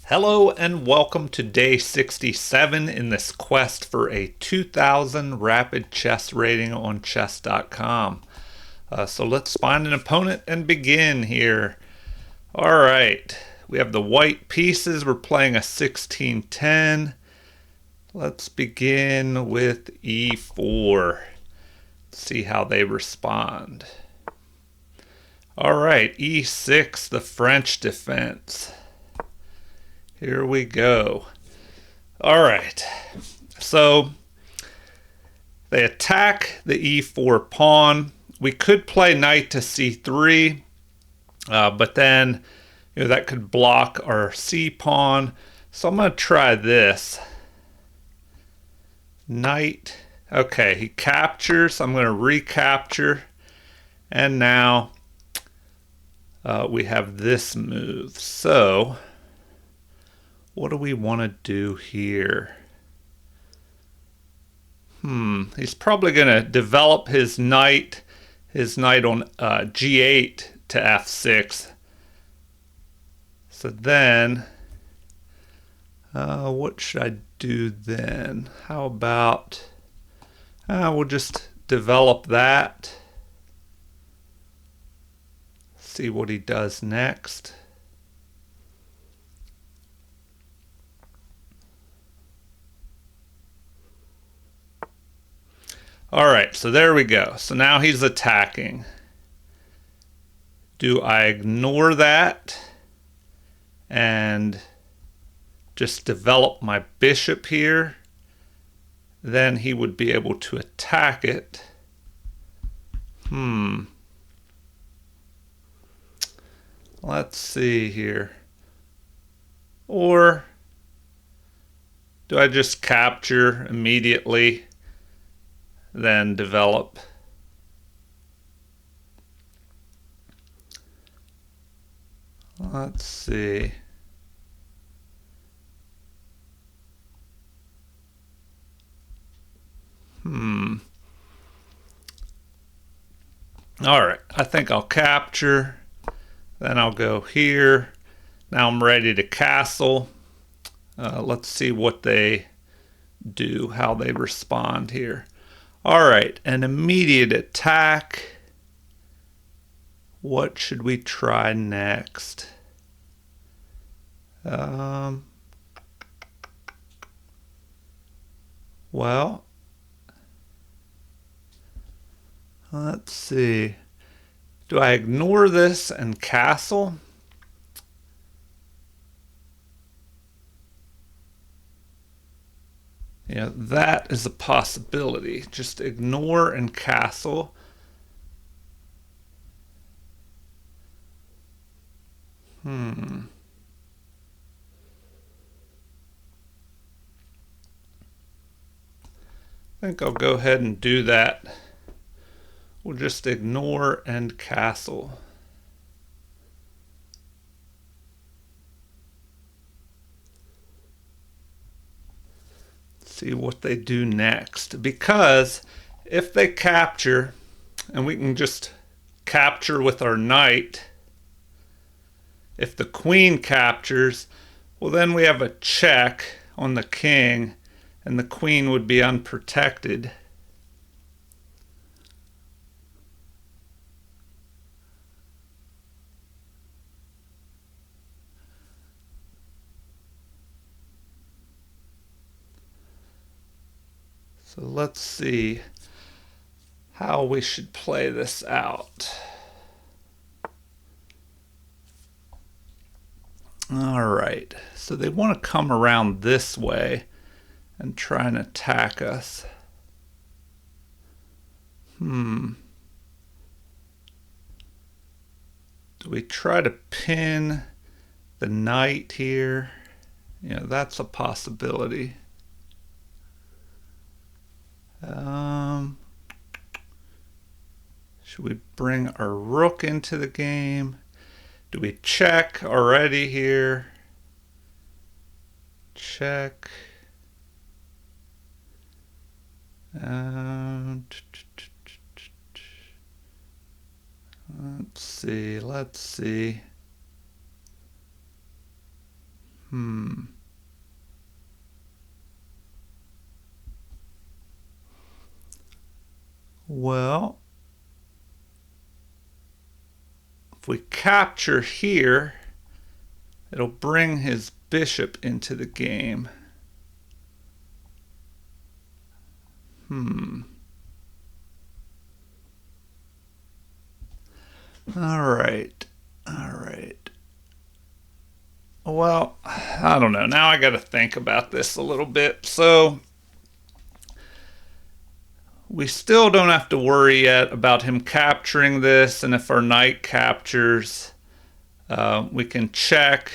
Hello and welcome to day 67 in this quest for a 2000 rapid chess rating on chess.com. So let's find an opponent and begin here. All right, we have the white pieces. We're playing a 16-10. Let's begin with e4. See how they respond. All right, e6, the French defense. Here we go. All right. So they attack the e4 pawn. We could play knight to c3, but then that could block our c pawn. So I'm going to try this. Knight. Okay, he captures. I'm going to recapture. And now we have this move. So what do we want to do here? He's probably going to develop his knight on g8 to f6. So then, what should I do then? How about, we'll just develop that. See what he does next. All right, so there we go. So now he's attacking. Do I ignore that and just develop my bishop here? Then he would be able to attack it. Let's see here. Or do I just capture immediately? Then develop. Let's see. All right, I think I'll capture. Then I'll go here. Now I'm ready to castle. Let's see what they do, how they respond here. All right, an immediate attack. What should we try next? Well, let's see. Do I ignore this and castle? Yeah, that is a possibility. Just ignore and castle. I think I'll go ahead and do that. We'll just ignore and castle. See what they do next. Because if they capture, and we can just capture with our knight, if the queen captures, well, then we have a check on the king, and the queen would be unprotected. So let's see how we should play this out. All right, so they want to come around this way and try and attack us. Do we try to pin the knight here? Yeah, that's a possibility. Should we bring our rook into the game? Do we check already here? Check. Let's see. Well, if we capture here, it'll bring his bishop into the game. All right. Well, I don't know. Now I got to think about this a little bit. So we still don't have to worry yet about him capturing this, and if our knight captures, we can check.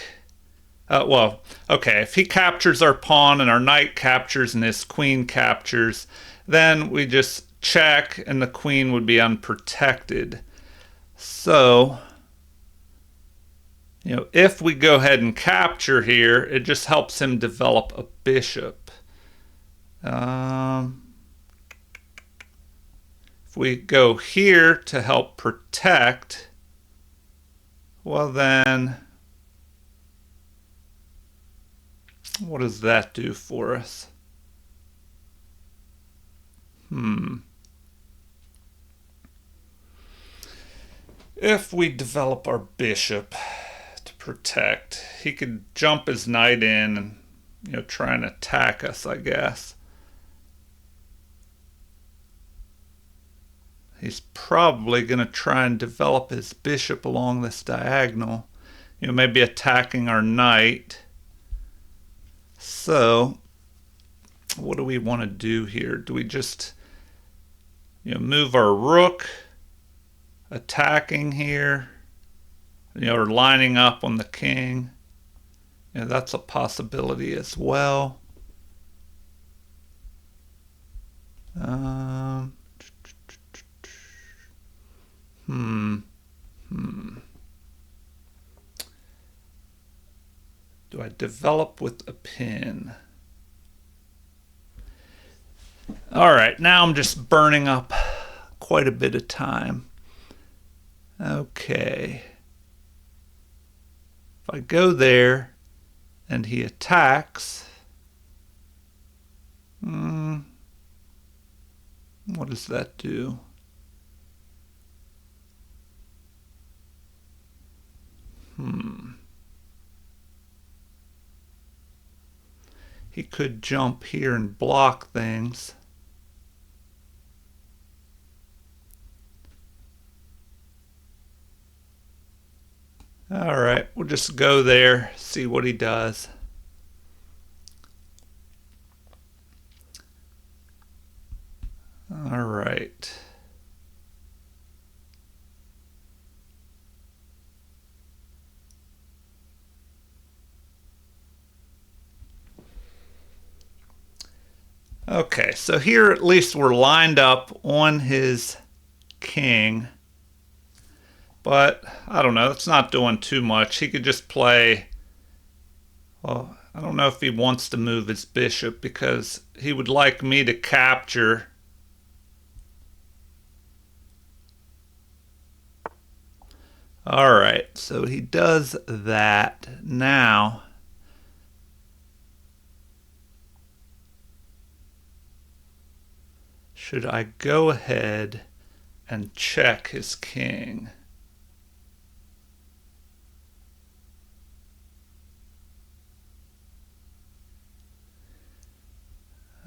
Well, okay, if he captures our pawn and our knight captures and his queen captures, then we just check and the queen would be unprotected. So, if we go ahead and capture here, it just helps him develop a bishop. If we go here to help protect, well then, what does that do for us? If we develop our bishop to protect, he could jump his knight in and try and attack us, I guess. He's probably going to try and develop his bishop along this diagonal, maybe attacking our knight. So, what do we want to do here? Do we just move our rook, attacking here, or lining up on the king? That's a possibility as well. Do I develop with a pin? All right, now I'm just burning up quite a bit of time. Okay. If I go there and he attacks, what does that do? He could jump here and block things. All right, we'll just go there, see what he does. All right. Okay, so here at least we're lined up on his king. But, I don't know, it's not doing too much. He could just play, well, I don't know if he wants to move his bishop because he would like me to capture. Alright, so he does that. Now, should I go ahead and check his king?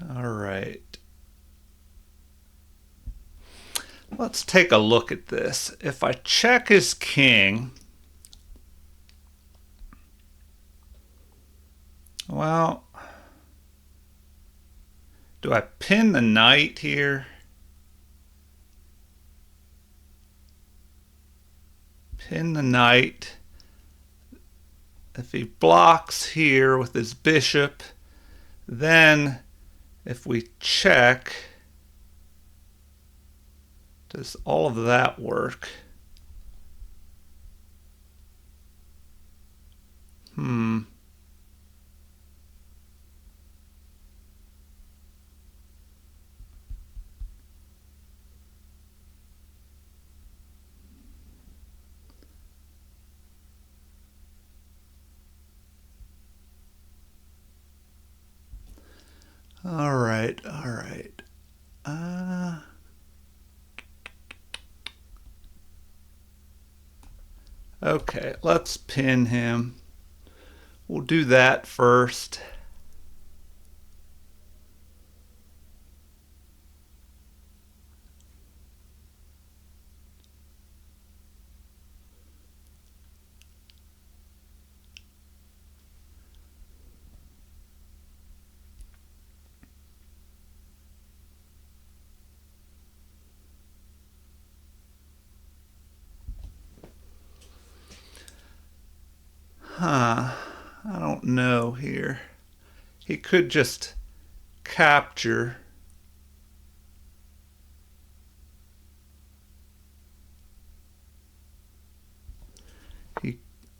All right. Let's take a look at this. If I check his king, well, do I pin the knight here? Pin the knight. If he blocks here with his bishop, then if we check, does all of that work? All right, all right. Okay, let's pin him. We'll do that first. I don't know here. He could just capture.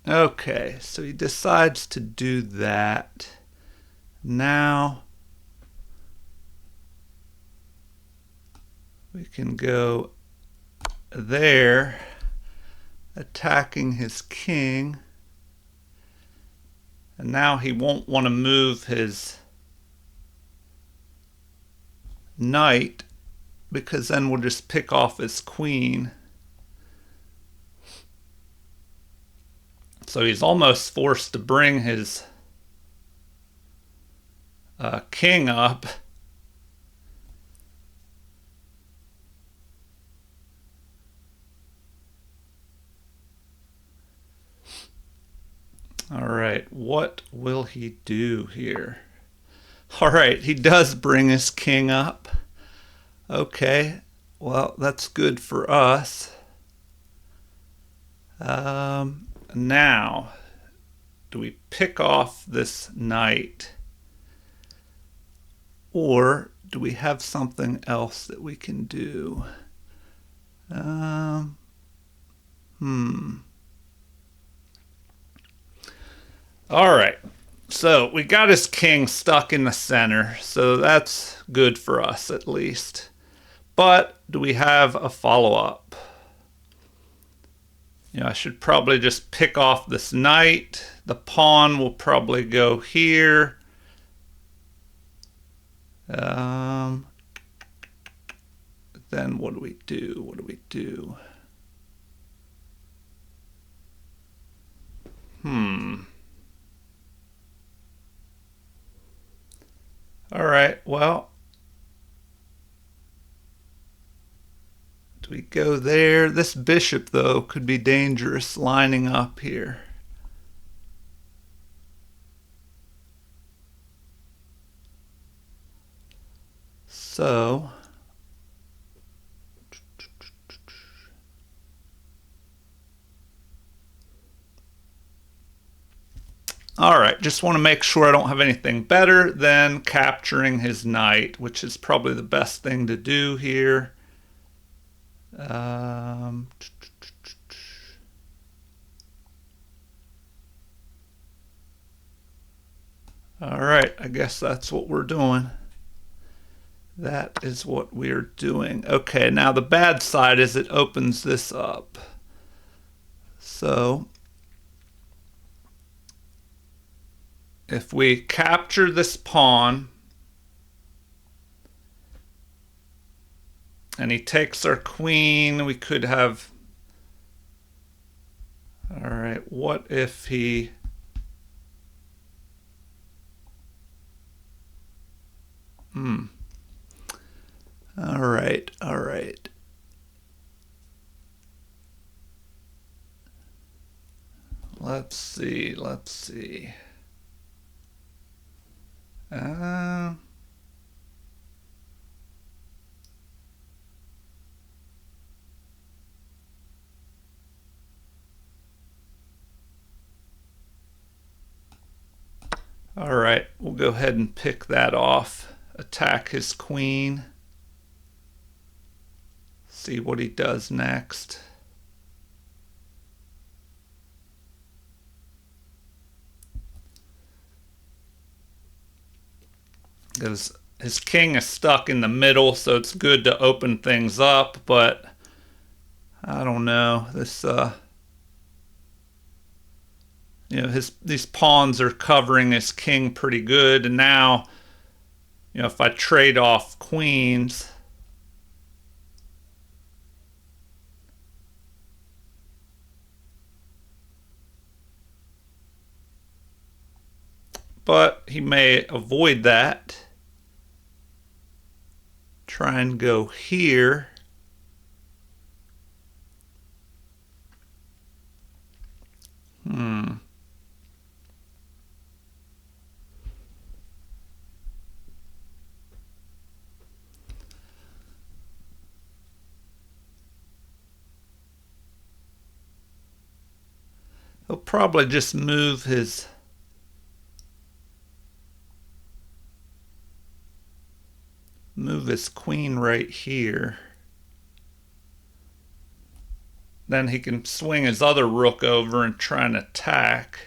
Okay, so he decides to do that. Now we can go there, attacking his king. And now he won't want to move his knight, because then we'll just pick off his queen. So he's almost forced to bring his king up. All right, what will he do here? All right, he does bring his king up. Okay, well, that's good for us. Now, do we pick off this knight? Or do we have something else that we can do? All right. So we got his king stuck in the center, so that's good for us at least. But do we have a follow-up? I should probably just pick off this knight. The pawn will probably go here. Then what do we do? What do we do? All right, well, do we go there? This bishop, though, could be dangerous lining up here. So, all right, just want to make sure I don't have anything better than capturing his knight, which is probably the best thing to do here. All right, I guess that's what we're doing. That is what we're doing. Okay, now the bad side is it opens this up. So if we capture this pawn and he takes our queen, we could have... All right, what if he... All right, all right. Let's see, let's see. All right, we'll go ahead and pick that off. Attack his queen. See what he does next. Because his king is stuck in the middle, so it's good to open things up, but I don't know. This these pawns are covering his king pretty good, and now if I trade off queens, but he may avoid that. Try and go here. He'll probably just move his queen right here. Then he can swing his other rook over and try and attack.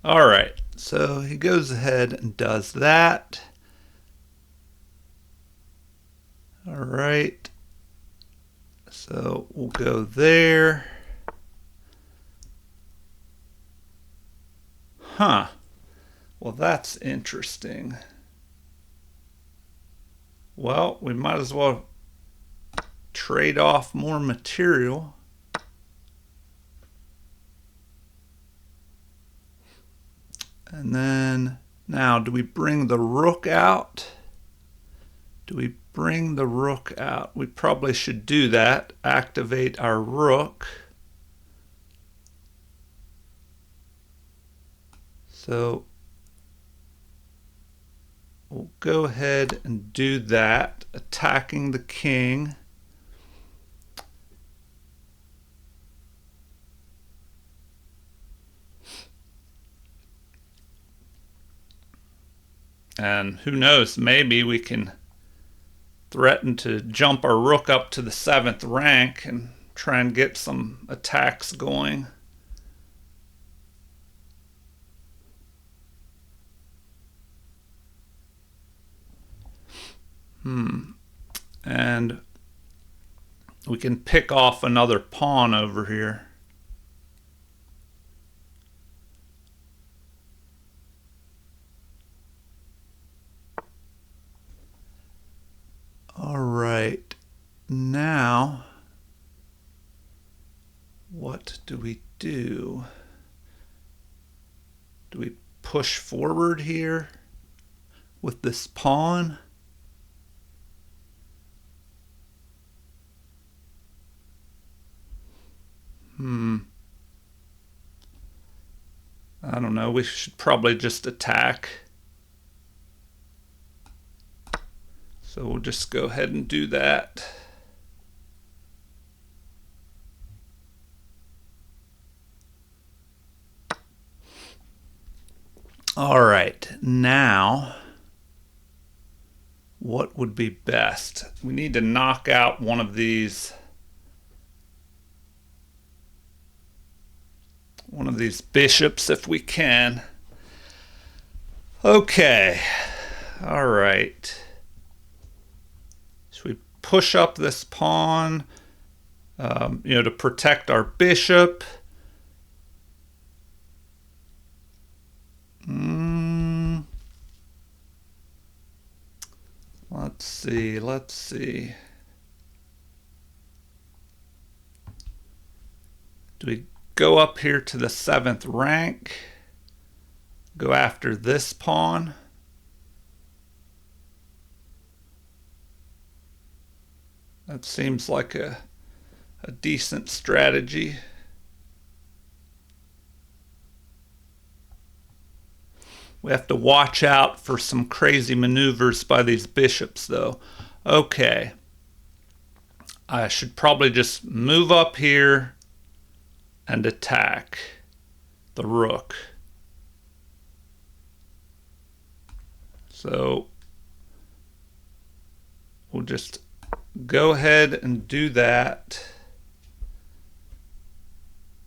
All right, so he goes ahead and does that. All right, so we'll go there. Huh. Well, that's interesting. Well, we might as well trade off more material. And then, now, do we bring the rook out? Do we bring the rook out? We probably should do that. Activate our rook. So we'll go ahead and do that, attacking the king. And who knows, maybe we can threaten to jump our rook up to the 7th rank and try and get some attacks going. And we can pick off another pawn over here. All right, now what do we do? Do we push forward here with this pawn? I don't know, we should probably just attack. So we'll just go ahead and do that. All right, now what would be best? We need to knock out one of these bishops if we can. Okay, all right. So we push up this pawn, to protect our bishop. Let's see. Do we go up here to the 7th rank? Go after this pawn? That seems like a decent strategy. We have to watch out for some crazy maneuvers by these bishops, though. Okay. I should probably just move up here and attack the rook. So we'll just go ahead and do that.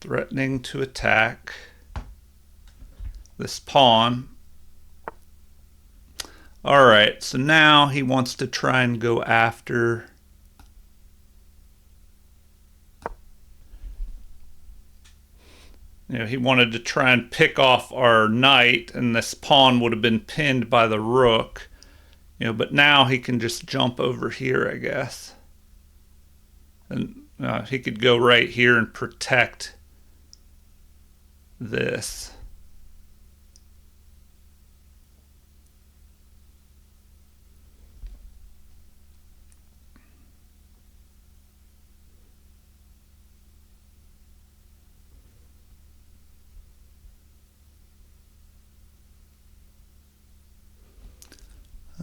Threatening to attack this pawn. Alright, so now he wants to try and go after he wanted to try and pick off our knight, and this pawn would have been pinned by the rook. But now he can just jump over here, I guess. And he could go right here and protect this.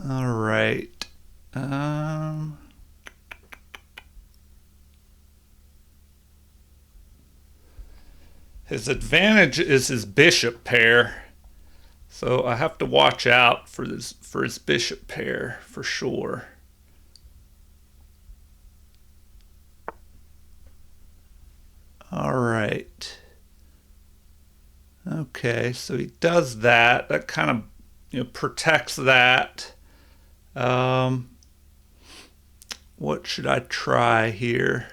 All right. His advantage is his bishop pair, so I have to watch out for his bishop pair for sure. All right. Okay, so he does that. That kind of protects that. What should I try here?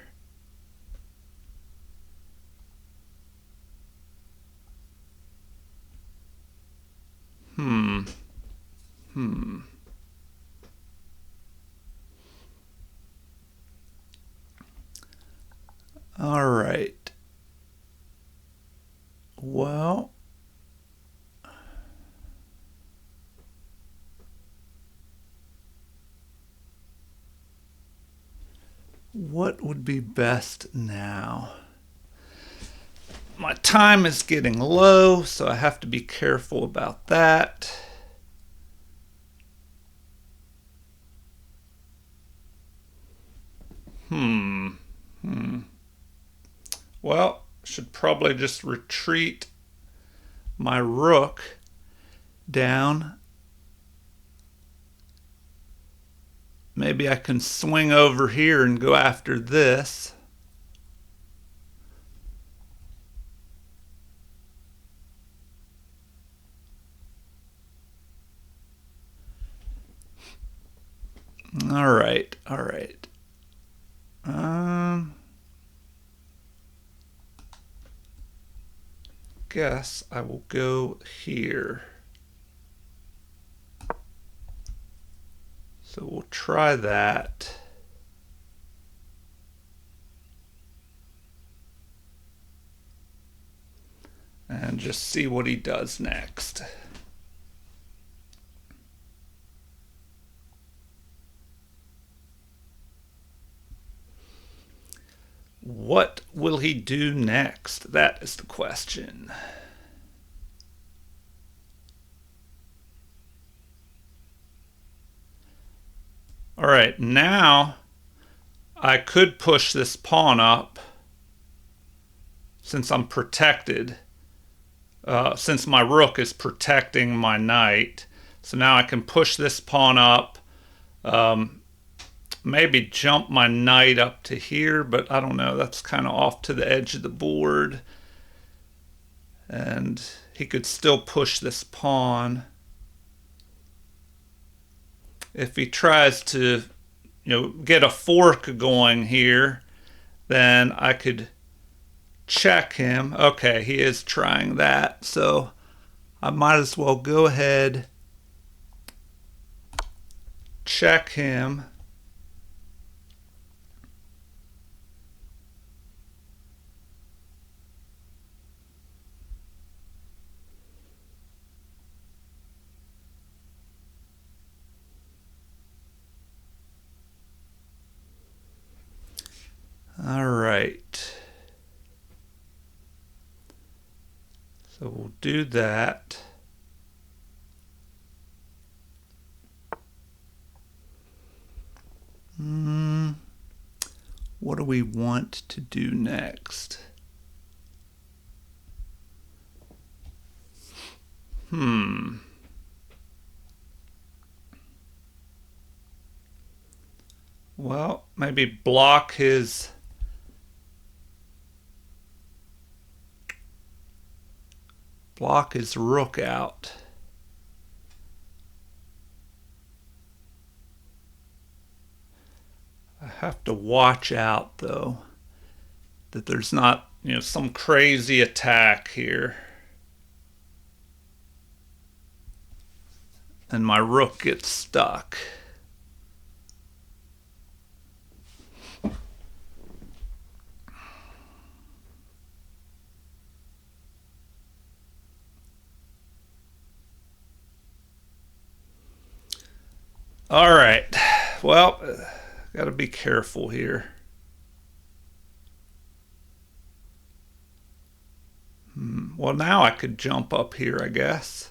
All right. Well, what would be best now? My time is getting low, so I have to be careful about that. Well, should probably just retreat my rook down. Maybe I can swing over here and go after this. All right. Guess I will go here. So we'll try that. And just see what he does next. What will he do next? That is the question. All right, now I could push this pawn up since I'm protected, since my rook is protecting my knight. So now I can push this pawn up, maybe jump my knight up to here, but I don't know, that's kind of off to the edge of the board. And he could still push this pawn. If he tries to, get a fork going here, then I could check him. Okay, he is trying that, so I might as well go ahead, check him. All right. So we'll do that. What do we want to do next? well, maybe block his rook out. I have to watch out though that there's not, some crazy attack here and my rook gets stuck. All right, well, got to be careful here. Well, now I could jump up here, I guess.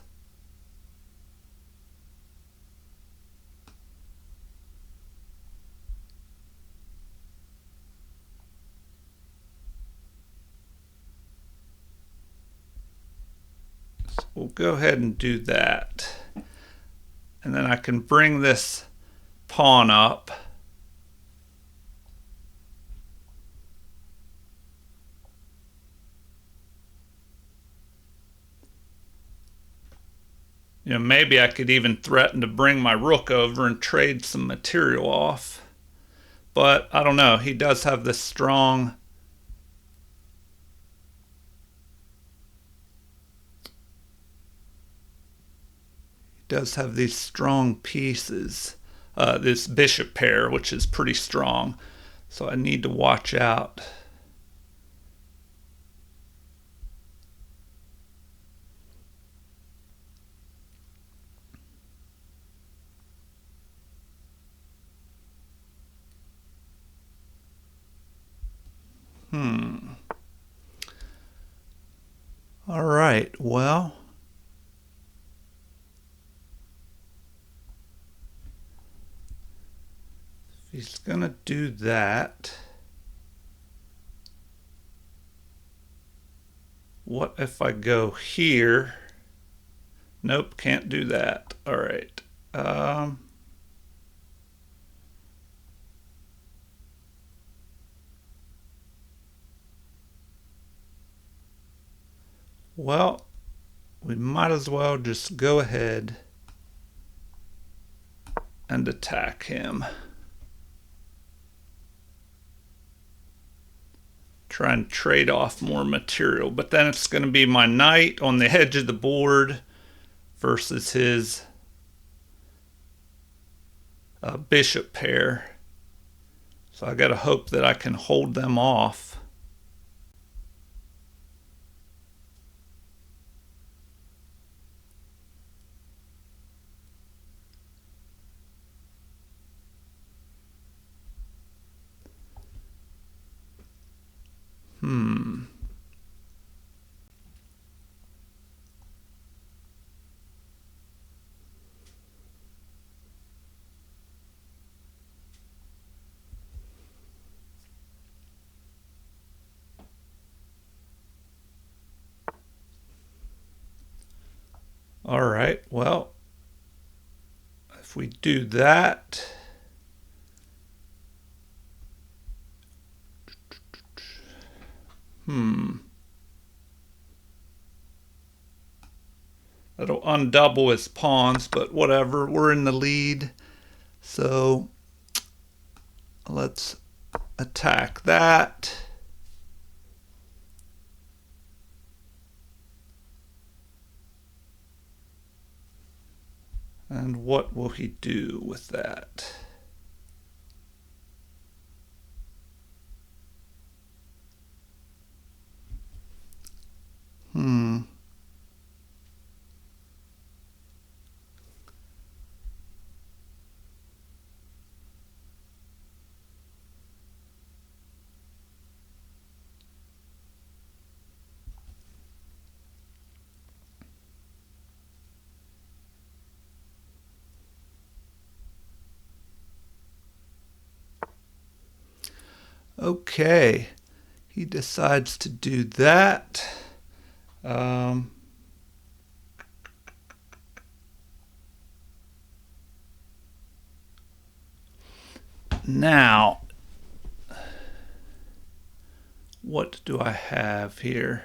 So we'll go ahead and do that. And then I can bring this pawn up. Maybe I could even threaten to bring my rook over and trade some material off. But I don't know. He does have this strong these strong pieces. This bishop pair, which is pretty strong. So I need to watch out. All right, well, if he's gonna do that, what if I go here? Nope, can't do that. All right. Well, we might as well just go ahead and attack him. Try and trade off more material, but then it's going to be my knight on the edge of the board versus his bishop pair. So I got to hope that I can hold them off. All right, well, if we do that, that'll undouble his pawns, but whatever, we're in the lead. So let's attack that. And what will he do with that? Okay, he decides to do that. Now, what do I have here?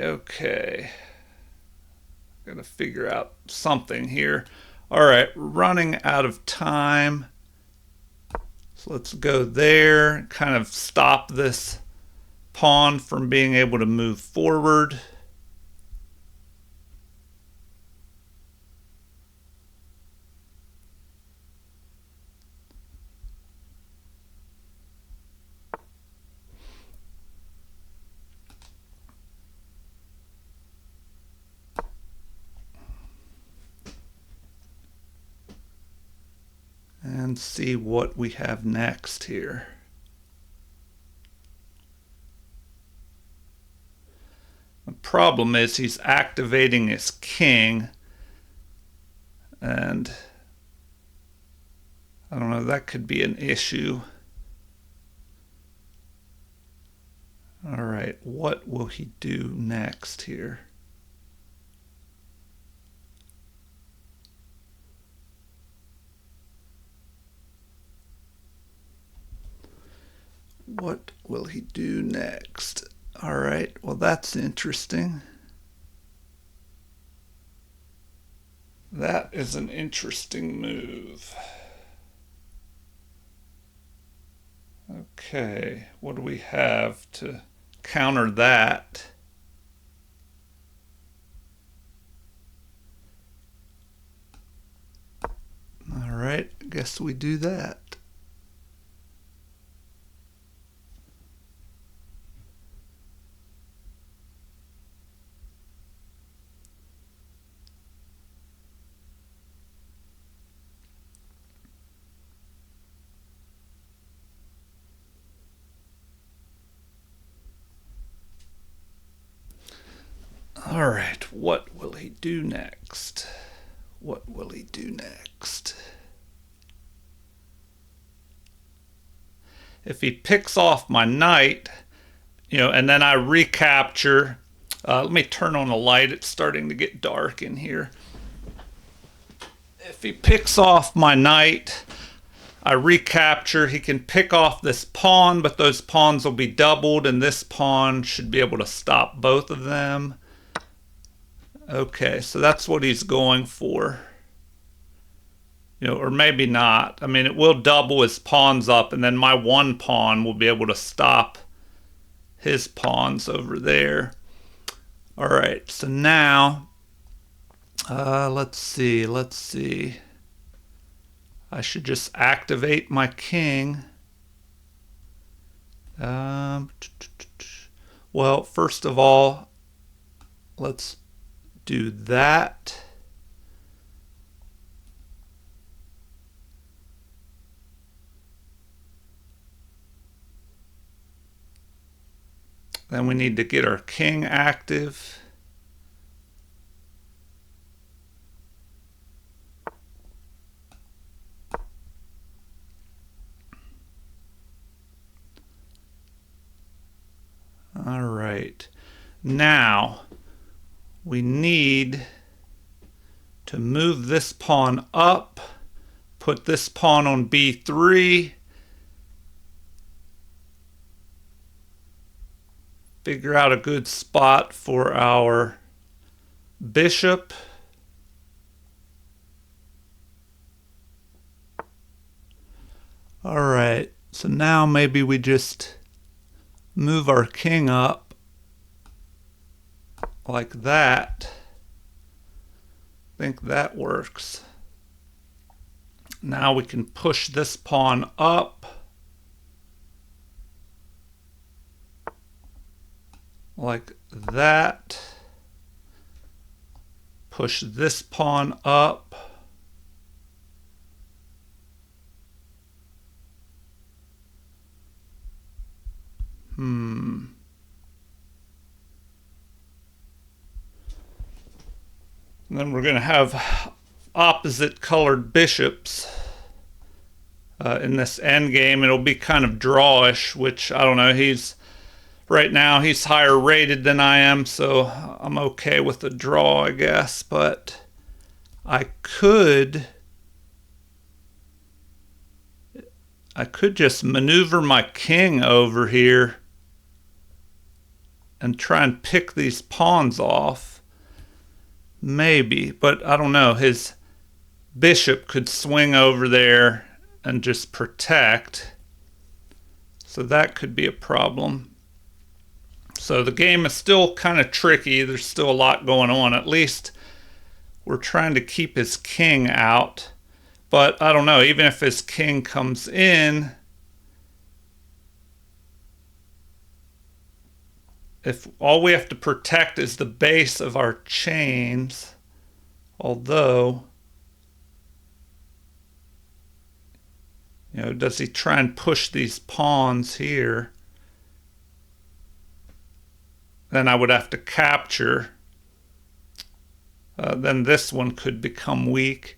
Okay. Gotta figure out something here. All right, running out of time. So let's go there, kind of stop this pawn from being able to move forward. And see what we have next here. The problem is he's activating his king, and I don't know, that could be an issue. All right, what will he do next here? What will he do next? All right, well, that's interesting. That is an interesting move. Okay, what do we have to counter that? All right, I guess we do that. All right, what will he do next? What will he do next? If he picks off my knight, and then I recapture, let me turn on the light. It's starting to get dark in here. If he picks off my knight, I recapture. He can pick off this pawn, but those pawns will be doubled, and this pawn should be able to stop both of them. Okay, so that's what he's going for. Or maybe not. I mean, it will double his pawns up, and then my one pawn will be able to stop his pawns over there. All right, so now, let's see. I should just activate my king. Well, first of all, let's do that. Then we need to get our king active. All right. Now we need to move this pawn up, put this pawn on b3, figure out a good spot for our bishop. All right, so now maybe we just move our king up like that. I think that works. Now we can push this pawn up like that. Push this pawn up. And then we're going to have opposite colored bishops in this end game. It'll be kind of drawish, which I don't know. Right now he's higher rated than I am, so I'm okay with a draw, I guess. But I could just maneuver my king over here and try and pick these pawns off. Maybe, but I don't know. His bishop could swing over there and just protect. So that could be a problem. So the game is still kind of tricky. There's still a lot going on. At least we're trying to keep his king out. But I don't know, even if his king comes in, if all we have to protect is the base of our chains, although, does he try and push these pawns here? Then I would have to capture. Then this one could become weak.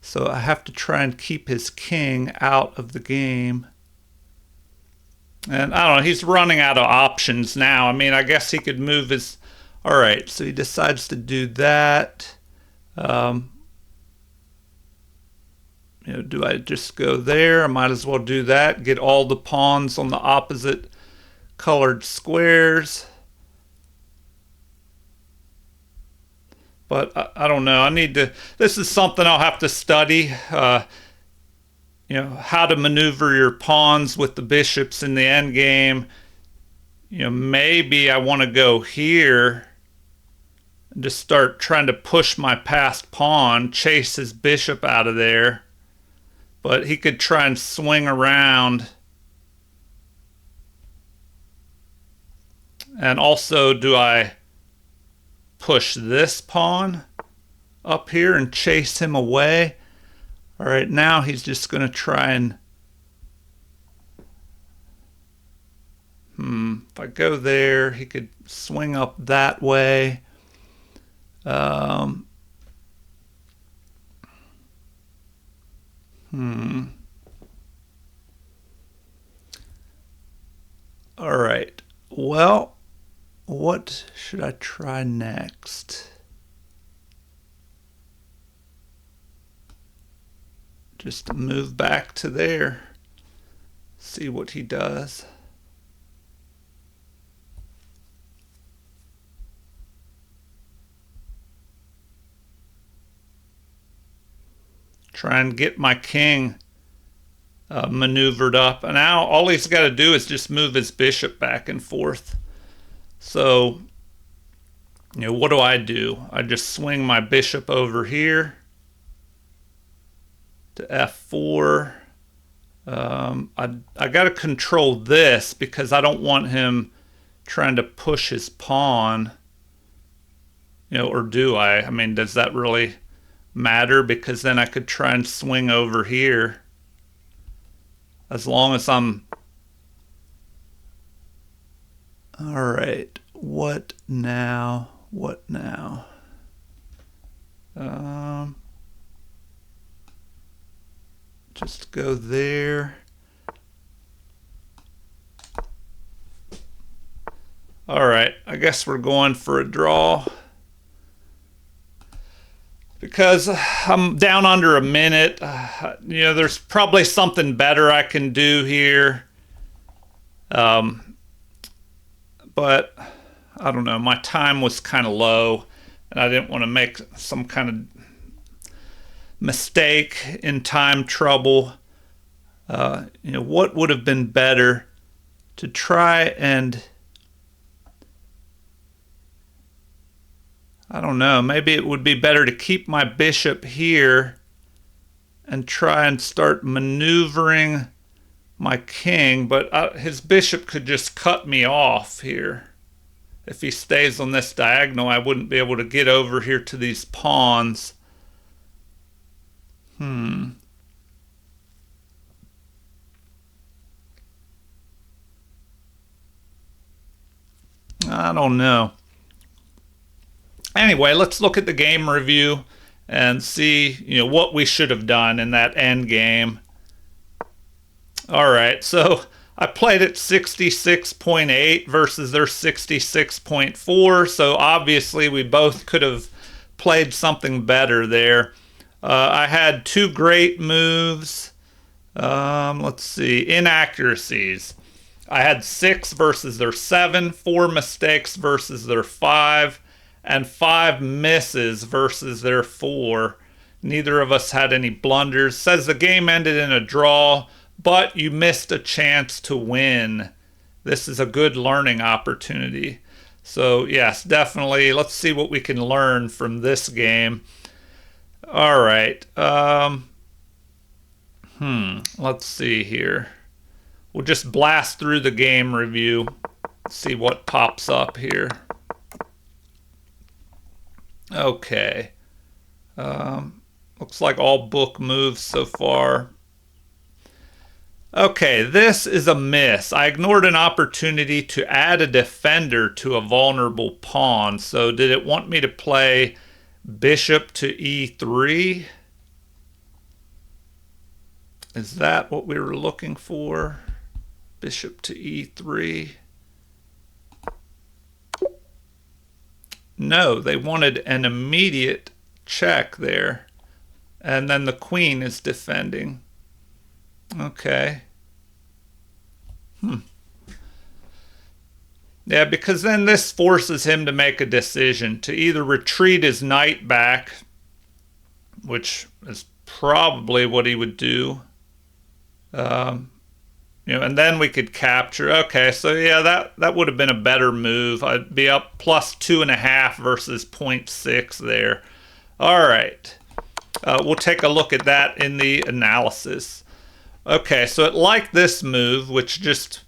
So I have to try and keep his king out of the game. And I don't know, he's running out of options now. I mean, I guess he could move his... All right, so he decides to do that. Do I just go there? I might as well do that. Get all the pawns on the opposite colored squares. But I don't know. This is something I'll have to study. How to maneuver your pawns with the bishops in the end game. Maybe I want to go here and just start trying to push my passed pawn, chase his bishop out of there. But he could try and swing around. And also, do I push this pawn up here and chase him away? All right, now he's just going to try and... If I go there, he could swing up that way. All right, well, what should I try next? Just move back to there. See what he does. Try and get my king maneuvered up. And now all he's got to do is just move his bishop back and forth. So, what do? I just swing my bishop over here to f4. I got to control this because I don't want him trying to push his pawn. Or do I? I mean, does that really matter? Because then I could try and swing over here. As long as I'm... All right, what now? Just go there. All right, I guess we're going for a draw. Because I'm down under a minute. There's probably something better I can do here. But I don't know, my time was kind of low and I didn't want to make some kind of mistake in time trouble. What would have been better to try and, I don't know, maybe it would be better to keep my bishop here and try and start maneuvering my king, but his bishop could just cut me off here. If he stays on this diagonal, I wouldn't be able to get over here to these pawns. I don't know. Anyway, let's look at the game review and see, what we should have done in that end game. All right, so I played at 66.8 versus their 66.4, so obviously we both could have played something better there. I had two great moves. Let's see, inaccuracies. I had 6 versus their 7, 4 mistakes versus their 5, and 5 misses versus their 4. Neither of us had any blunders. Says the game ended in a draw, but you missed a chance to win. This is a good learning opportunity. So yes, definitely. Let's see what we can learn from this game. All right. Let's see here. We'll just blast through the game review, see what pops up here. Okay. Looks like all book moves so far. Okay, this is a miss. I ignored an opportunity to add a defender to a vulnerable pawn. So did it want me to play bishop to e3? Is that what we were looking for? Bishop to e3? No, they wanted an immediate check there. And then the queen is defending. Okay. Yeah, because then this forces him to make a decision to either retreat his knight back, which is probably what he would do. And then we could capture. Okay, so yeah, that would have been a better move. I'd be up plus 2.5 versus 0.6 there. All right. We'll take a look at that in the analysis. Okay, so it liked this move, which just,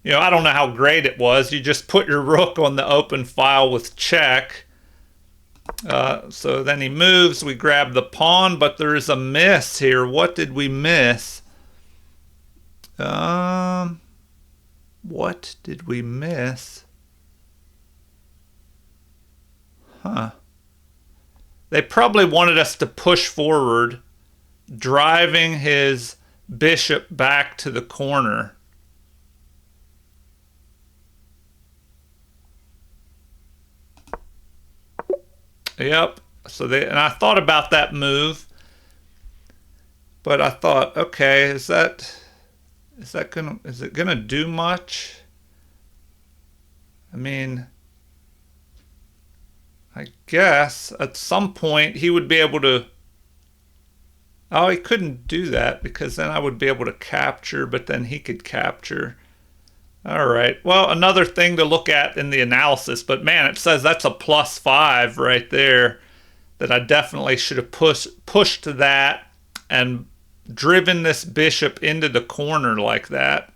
I don't know how great it was. You just put your rook on the open file with check. So then he moves, we grab the pawn, but there is a miss here. What did we miss? What did we miss? They probably wanted us to push forward, driving his bishop back to the corner. Yep. And I thought about that move, but I thought, okay, is it gonna do much? I mean, I guess at some point he would be able to. Oh, he couldn't do that because then I would be able to capture, but then he could capture. All right. Well, another thing to look at in the analysis, but man, it says that's a +5 right there, that I definitely should have pushed to that and driven this bishop into the corner like that.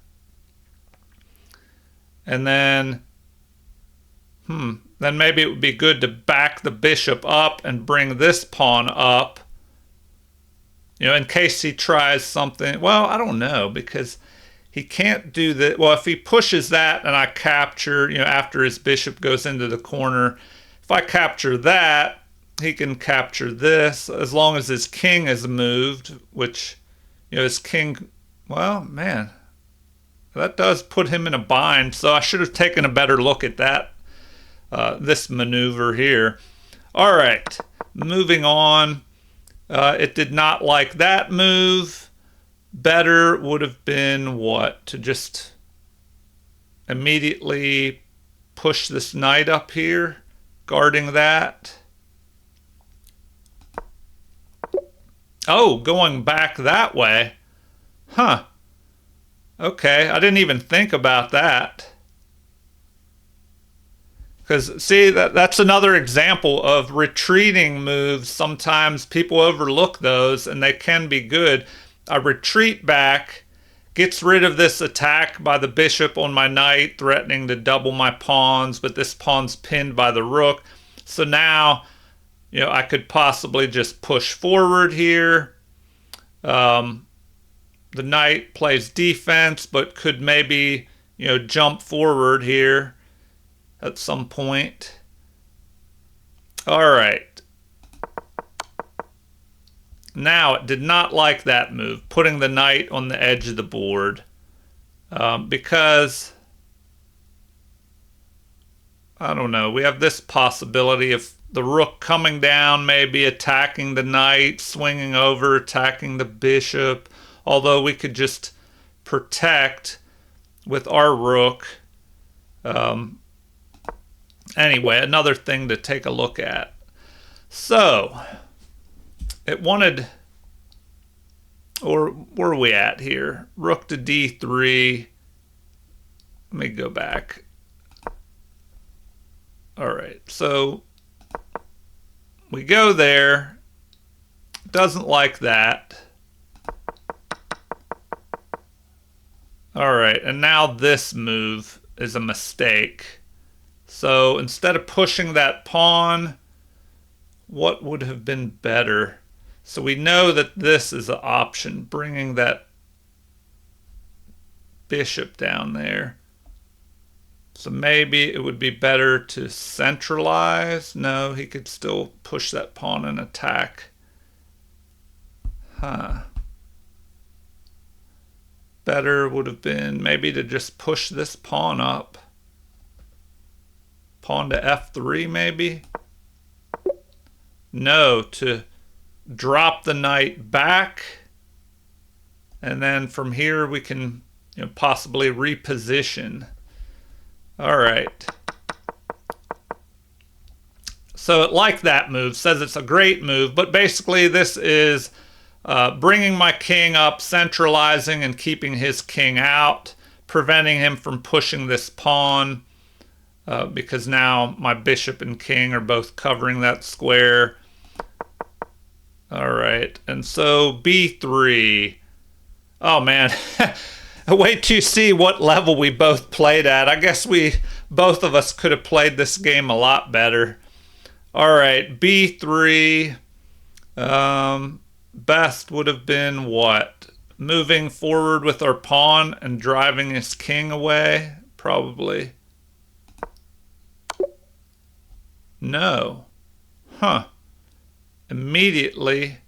And then, then maybe it would be good to back the bishop up and bring this pawn up. In case he tries something. Well, I don't know, because he can't do that. Well, if he pushes that and I capture, after his bishop goes into the corner, if I capture that, he can capture this as long as his king is moved, which, his king, well, man, that does put him in a bind. So I should have taken a better look at that, this maneuver here. All right, moving on. It did not like that move. Better would have been what? To just immediately push this knight up here, guarding that. Oh, going back that way. Okay, I didn't even think about that. Because, see, that's another example of retreating moves. Sometimes people overlook those, and they can be good. I retreat back, gets rid of this attack by the bishop on my knight, threatening to double my pawns, but this pawn's pinned by the rook. So now, I could possibly just push forward here. The knight plays defense, but could maybe, jump forward here at some point. All right. Now, it did not like that move, putting the knight on the edge of the board, because, I don't know, we have this possibility of the rook coming down, maybe attacking the knight, swinging over, attacking the bishop, although we could just protect with our rook. Anyway, another thing to take a look at. So, it wanted, or where are we at here? Rook to d3. Let me go back. All right, so we go there. Doesn't like that. All right, and now this move is a mistake. So instead of pushing that pawn, what would have been better? So we know that this is an option, bringing that bishop down there. So maybe it would be better to centralize. No, he could still push that pawn and attack. Better would have been maybe to just push this pawn up. Pawn to f3 maybe? No, to drop the knight back. And then from here we can possibly reposition. All right. So it liked that move, says it's a great move, but basically this is bringing my king up, centralizing and keeping his king out, preventing him from pushing this pawn, because now my bishop and king are both covering that square. All right, and so b3. Oh man, wait to see what level we both played at. I guess both of us could have played this game a lot better. All right, b3. Best would have been what? Moving forward with our pawn and driving his king away? Probably. No. Huh. Immediately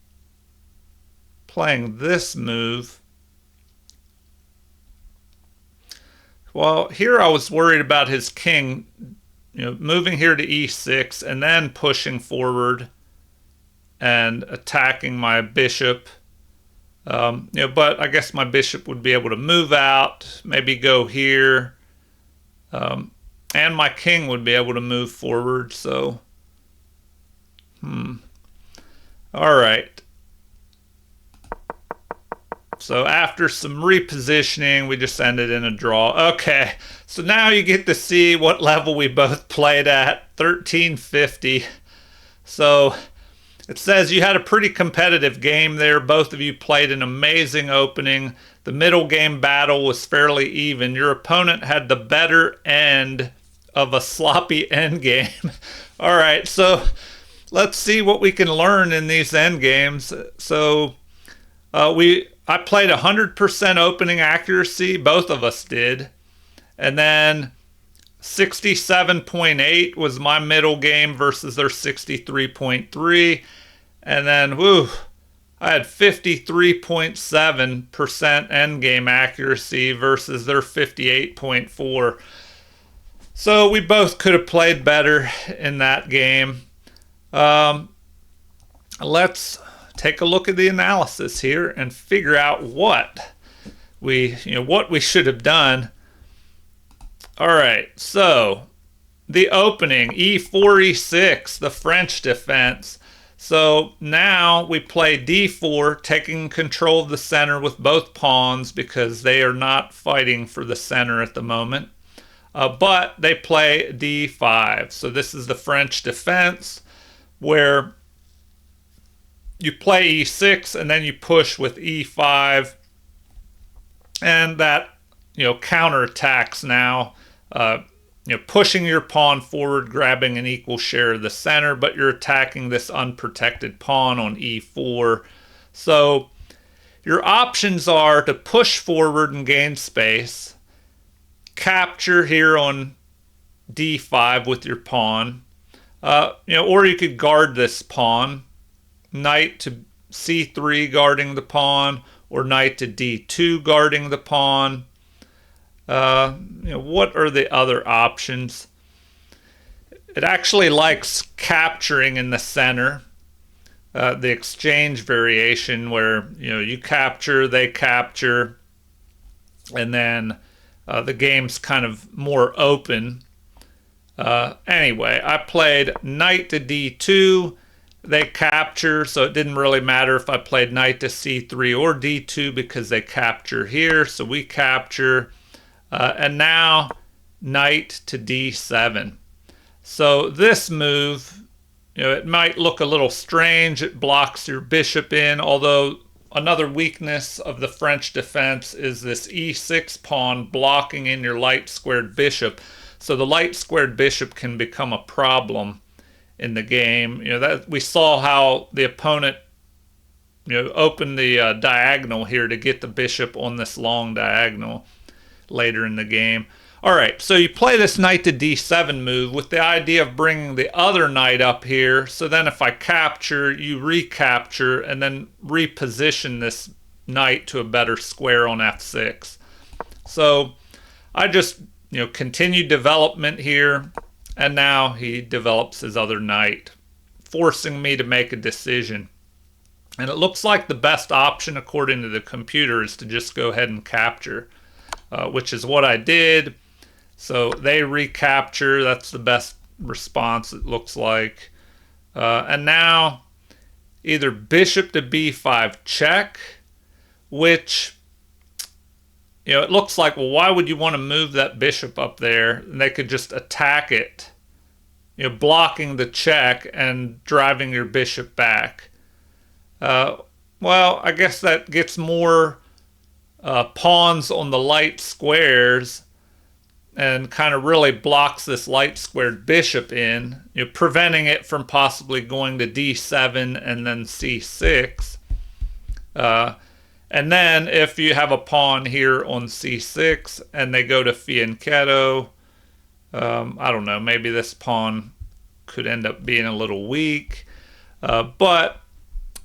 playing this move. Well, here I was worried about his king, moving here to e6 and then pushing forward and attacking my bishop. But I guess my bishop would be able to move out, maybe go here, and my king would be able to move forward. So, all right. So after some repositioning, we just ended in a draw. Okay, so now you get to see what level we both played at, 1350. So it says you had a pretty competitive game there. Both of you played an amazing opening. The middle game battle was fairly even. Your opponent had the better end of a sloppy endgame. All right, so let's see what we can learn in these endgames. So I played 100% opening accuracy. Both of us did. And then 67.8 was my middle game versus their 63.3. And then, I had 53.7% endgame accuracy versus their 58.4. So we both could have played better in that game. Let's take a look at the analysis here and figure out what we should have done. All right, so the opening, e4, e6, the French defense. So now we play d4, taking control of the center with both pawns because they are not fighting for the center at the moment. But they play d5. So this is the French defense where you play e6 and then you push with e5. And that, counterattacks now. Pushing your pawn forward, grabbing an equal share of the center, but you're attacking this unprotected pawn on e4. So your options are to push forward and gain space, capture here on d5 with your pawn, or you could guard this pawn, knight to c3 guarding the pawn, or knight to d2 guarding the pawn. What are the other options? It actually likes capturing in the center. The exchange variation where you capture, they capture, and then the game's kind of more open. Anyway, I played knight to d2. They capture, so it didn't really matter if I played knight to c3 or d2 because they capture here. So we capture, and now knight to d7. So this move, it might look a little strange. It blocks your bishop in, although another weakness of the French defense is this e6 pawn blocking in your light squared bishop. So the light squared bishop can become a problem in the game. That we saw how the opponent opened the diagonal here to get the bishop on this long diagonal later in the game. All right, so you play this knight to d7 move with the idea of bringing the other knight up here. So then if I capture, you recapture, and then reposition this knight to a better square on f6. So I just continued development here, and now he develops his other knight, forcing me to make a decision. And it looks like the best option, according to the computer, is to just go ahead and capture, which is what I did. So they recapture. That's the best response, it looks like. And now either bishop to b5 check, which, it looks like, well, why would you want to move that bishop up there? And they could just attack it, blocking the check and driving your bishop back. Well, I guess that gets more pawns on the light squares and kind of really blocks this light squared bishop in, preventing it from possibly going to d7 and then c6. And then if you have a pawn here on c6 and they go to fianchetto, I don't know, maybe this pawn could end up being a little weak. But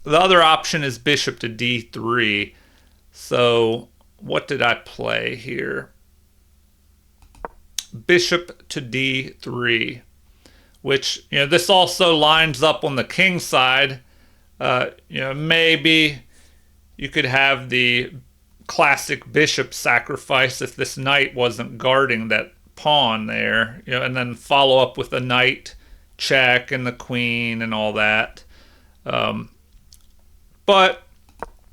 the other option is bishop to d3. So what did I play here? Bishop to d3, which, this also lines up on the king side. Maybe you could have the classic bishop sacrifice if this knight wasn't guarding that pawn there, and then follow up with a knight check and the queen and all that. But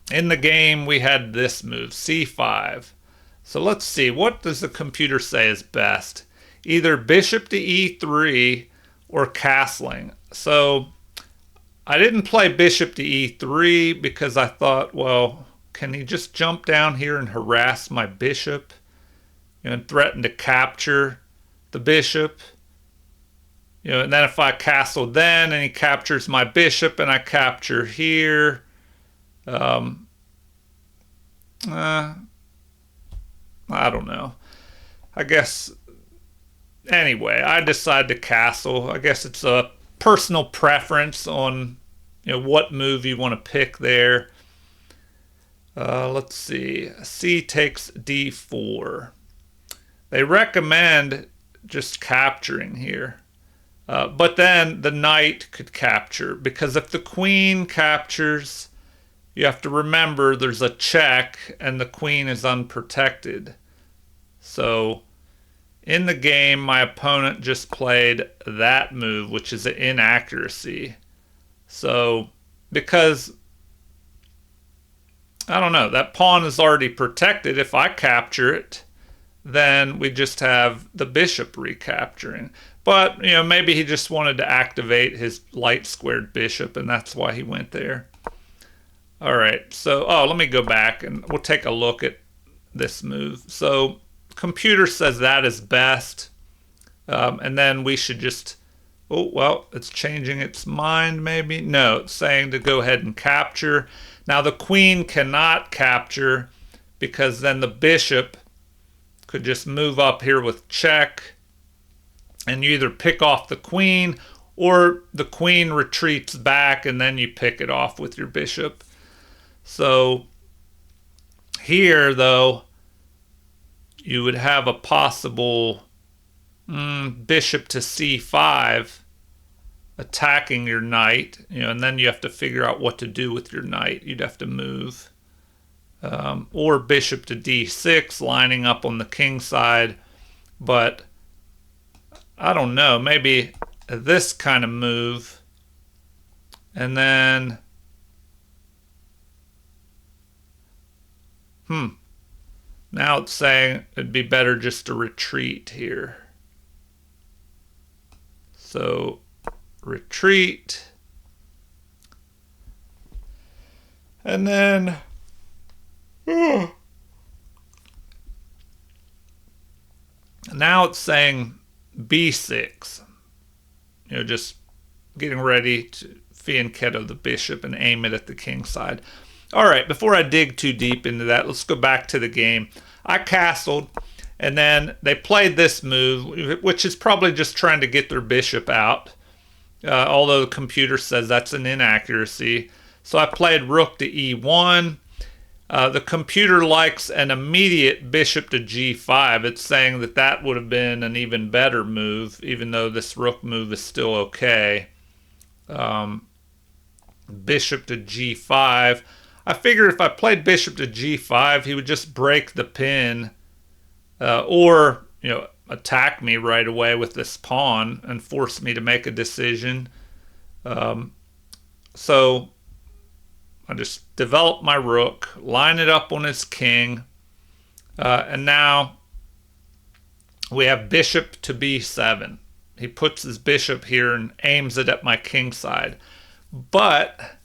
in the game, we had this move, c5. So let's see, what does the computer say is best? Either bishop to e3 or castling. So I didn't play bishop to e3 because I thought, well, can he just jump down here and harass my bishop and threaten to capture the bishop? And then if I castle then and he captures my bishop and I capture here, I don't know. I guess, anyway, I decide to castle. I guess it's a personal preference on, what move you want to pick there. Let's see. C takes d4. They recommend just capturing here. But then the knight could capture, because if the queen captures, you have to remember there's a check and the queen is unprotected. So in the game, my opponent just played that move, which is an inaccuracy. So because, I don't know, that pawn is already protected. If I capture it, then we just have the bishop recapturing. But, maybe he just wanted to activate his light squared bishop, and that's why he went there. All right, so, let me go back and we'll take a look at this move. So computer says that is best. And then we should just, it's changing its mind maybe. No, it's saying to go ahead and capture. Now the queen cannot capture because then the bishop could just move up here with check. And you either pick off the queen or the queen retreats back and then you pick it off with your bishop. So here, though, you would have a possible bishop to c5 attacking your knight, and then you have to figure out what to do with your knight. You'd have to move. Or bishop to d6, lining up on the king side. But I don't know, maybe this kind of move. And then, now it's saying it'd be better just to retreat here. So retreat. And then now it's saying b6. Just getting ready to fianchetto the bishop and aim it at the king side. All right, before I dig too deep into that, let's go back to the game. I castled, and then they played this move, which is probably just trying to get their bishop out, although the computer says that's an inaccuracy. So I played rook to e1. The computer likes an immediate bishop to g5. It's saying that that would have been an even better move, even though this rook move is still okay. Bishop to g5. I figured if I played bishop to g5, he would just break the pin, or attack me right away with this pawn and force me to make a decision. So I just develop my rook, line it up on his king, and now we have bishop to b7. He puts his bishop here and aims it at my king side. But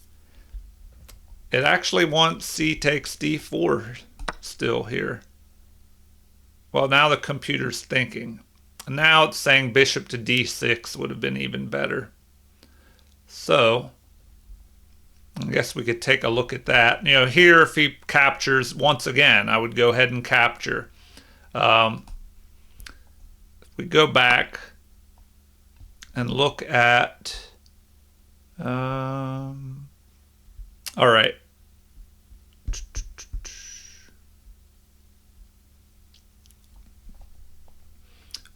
it actually wants c takes d4 still here. Well, now the computer's thinking. Now it's saying bishop to d6 would have been even better. So I guess we could take a look at that. Here if he captures, once again, I would go ahead and capture. If we go back and look at, all right.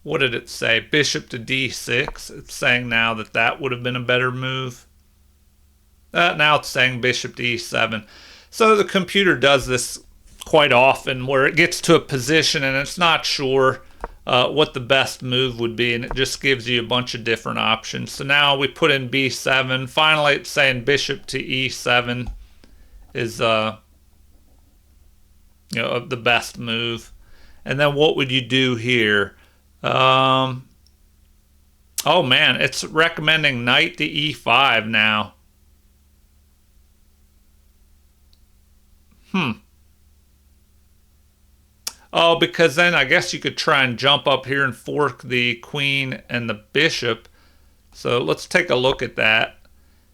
What did it say? Bishop to d6. It's saying now that that would have been a better move. Now it's saying bishop to e7. So the computer does this quite often where it gets to a position and it's not sure what the best move would be, and it just gives you a bunch of different options. So now we put in b7. Finally, it's saying bishop to e7 is the best move. And then what would you do here? Oh man, it's recommending knight to e5 now. Oh, because then I guess you could try and jump up here and fork the queen and the bishop. So let's take a look at that.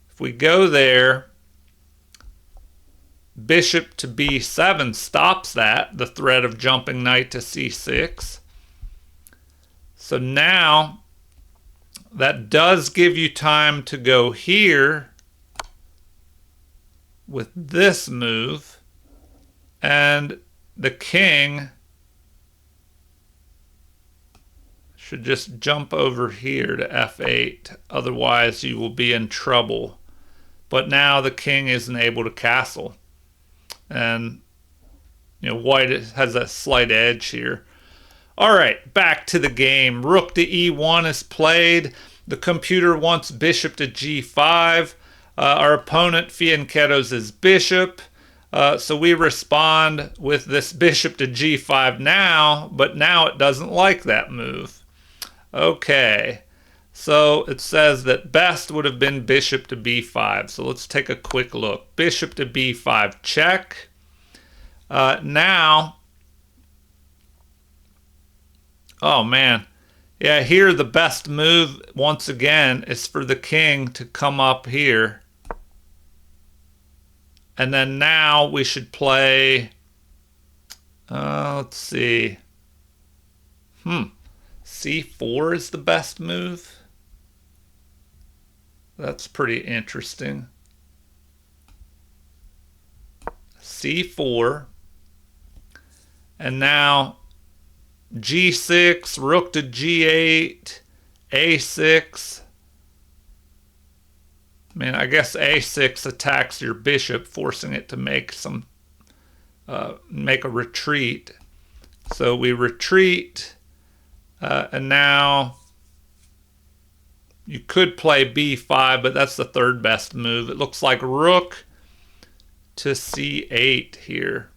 If we go there, bishop to b7 stops that, the threat of jumping knight to c6. So now that does give you time to go here with this move, and the king should just jump over here to f8. Otherwise, you will be in trouble. But now the king isn't able to castle. And, white has a slight edge here. All right, back to the game. Rook to e1 is played. The computer wants bishop to g5. Our opponent fianchettos his bishop. So we respond with this bishop to g5 now, but now it doesn't like that move. Okay, so it says that best would have been bishop to b5. So let's take a quick look. Bishop to b5, check. Now, oh man, yeah, here the best move, once again, is for the king to come up here. And then now we should play, let's see, c4 is the best move. That's pretty interesting. C4. And now G6, rook to G8, A6. I mean, I guess A6 attacks your bishop, forcing it to make make a retreat. So we retreat, and now you could play B5, but that's the third best move. It looks like rook to C8 here.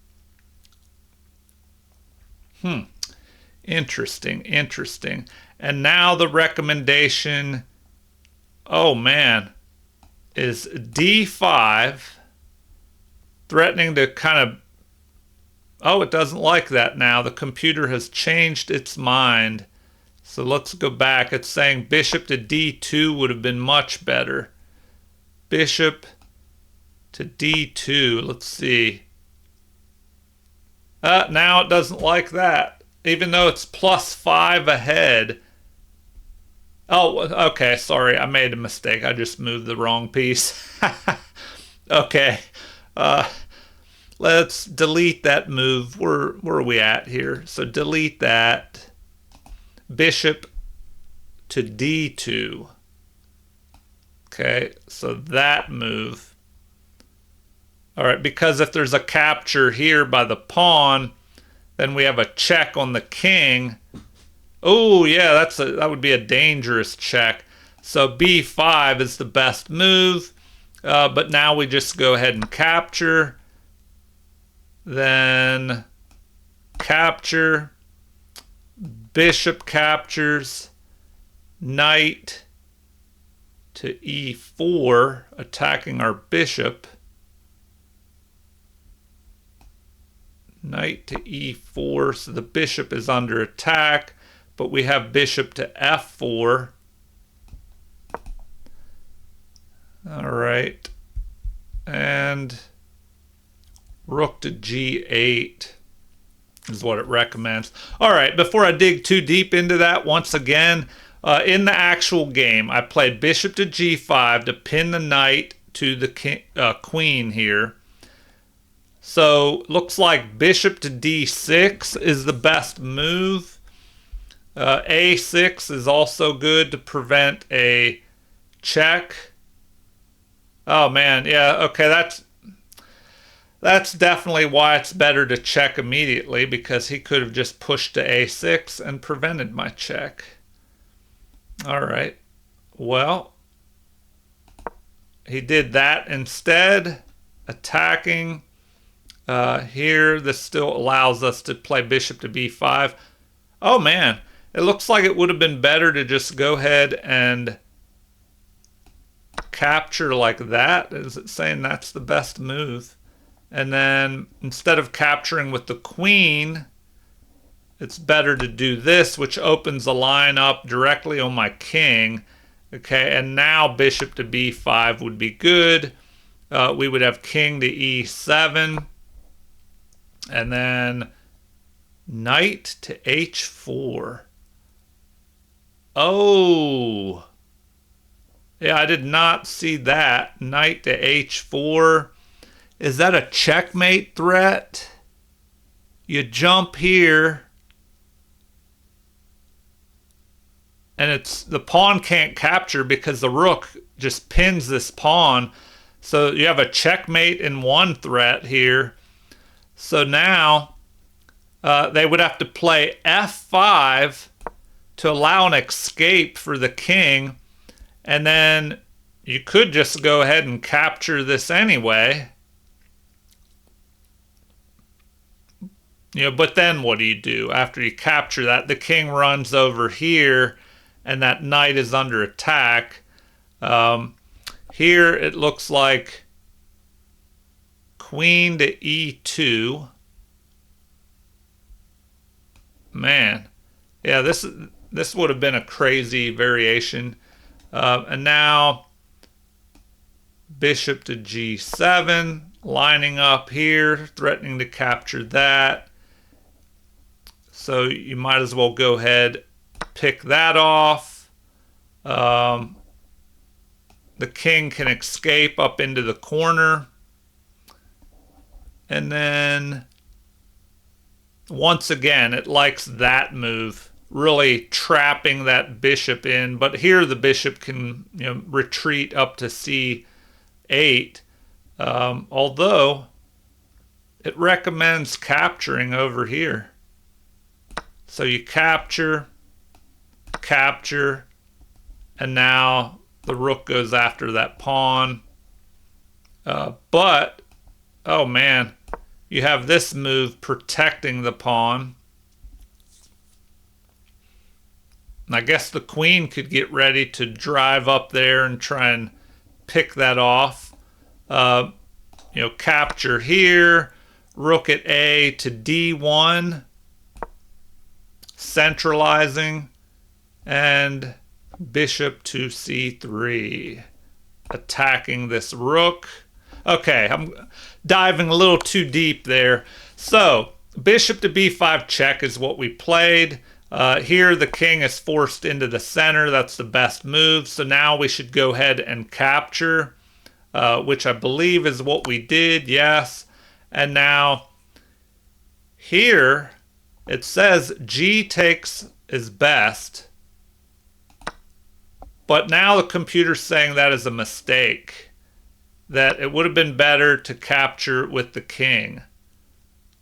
Interesting, interesting. And now the recommendation, oh man, is D5, threatening to kind of, oh, it doesn't like that now. The computer has changed its mind. So let's go back. It's saying bishop to D2 would have been much better. Bishop to D2. Let's see. Now it doesn't like that, even though it's +5 ahead. Oh, okay, sorry, I made a mistake. I just moved the wrong piece. Okay, let's delete that move. Where are we at here? So delete that. Bishop to D2. Okay, so that move. All right, because if there's a capture here by the pawn, then we have a check on the king. Oh, yeah, that would be a dangerous check. So B5 is the best move, but now we just go ahead and capture. Then capture. Bishop captures. Knight to E4, attacking our bishop. Knight to E4, so the bishop is under attack, but we have bishop to F4. All right, and rook to G8 is what it recommends. All right, before I dig too deep into that, once again, in the actual game, I played bishop to G5 to pin the knight to the queen here. So looks like bishop to D6 is the best move. A6 is also good to prevent a check. Oh man, yeah, okay, that's definitely why it's better to check immediately, because he could have just pushed to A6 and prevented my check. All right, well, he did that instead, attacking. Here, this still allows us to play bishop to B5. Oh man, it looks like it would have been better to just go ahead and capture like that. Is it saying that's the best move? And then instead of capturing with the queen, it's better to do this, which opens the line up directly on my king. Okay, and now bishop to B5 would be good. We would have king to E7. And then knight to H4. Oh. Yeah, I did not see that. Knight to H4. Is that a checkmate threat? You jump here. And the pawn can't capture because the rook just pins this pawn. So you have a checkmate in one threat here. So now they would have to play F5 to allow an escape for the king. And then you could just go ahead and capture this anyway. But then what do you do? After you capture that, the king runs over here and that knight is under attack. Here it looks like queen to E2. Man, yeah, this would have been a crazy variation. And now bishop to G7, lining up here, threatening to capture that. So you might as well go ahead, pick that off. the king can escape up into the corner. And then once again, it likes that move, really trapping that bishop in. But here the bishop can retreat up to c8, although it recommends capturing over here. So you capture, capture, and now the rook goes after that pawn. But, oh man, you have this move protecting the pawn. And I guess the queen could get ready to drive up there and try and pick that off. Capture here, rook at A to D1, centralizing, and bishop to C3, attacking this rook. Okay, I'm diving a little too deep there. So, bishop to B5 check is what we played. Here the king is forced into the center. That's the best move. So now we should go ahead and capture, which I believe is what we did. Yes. And now here it says G takes is best. But now the computer's saying that is a mistake, that it would have been better to capture with the king.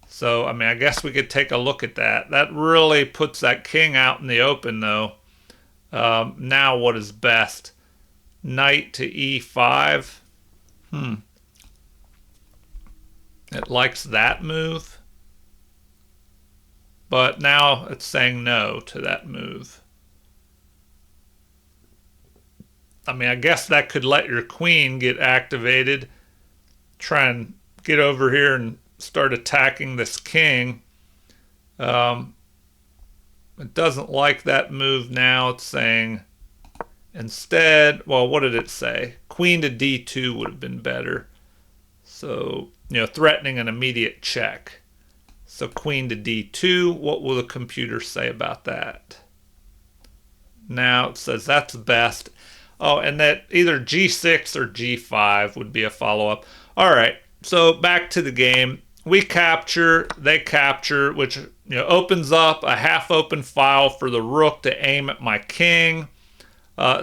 So, I mean, I guess we could take a look at that. That really puts that king out in the open, though. Now what is best? Knight to e5. It likes that move. But now it's saying no to that move. I mean, I guess that could let your queen get activated. Try and get over here and start attacking this king. It doesn't like that move now. It's saying instead, well, what did it say? Queen to d2 would have been better. So, threatening an immediate check. So queen to d2, what will the computer say about that? Now it says that's best. Oh, and that either g6 or g5 would be a follow-up. All right, so back to the game. We capture, they capture, which opens up a half-open file for the rook to aim at my king.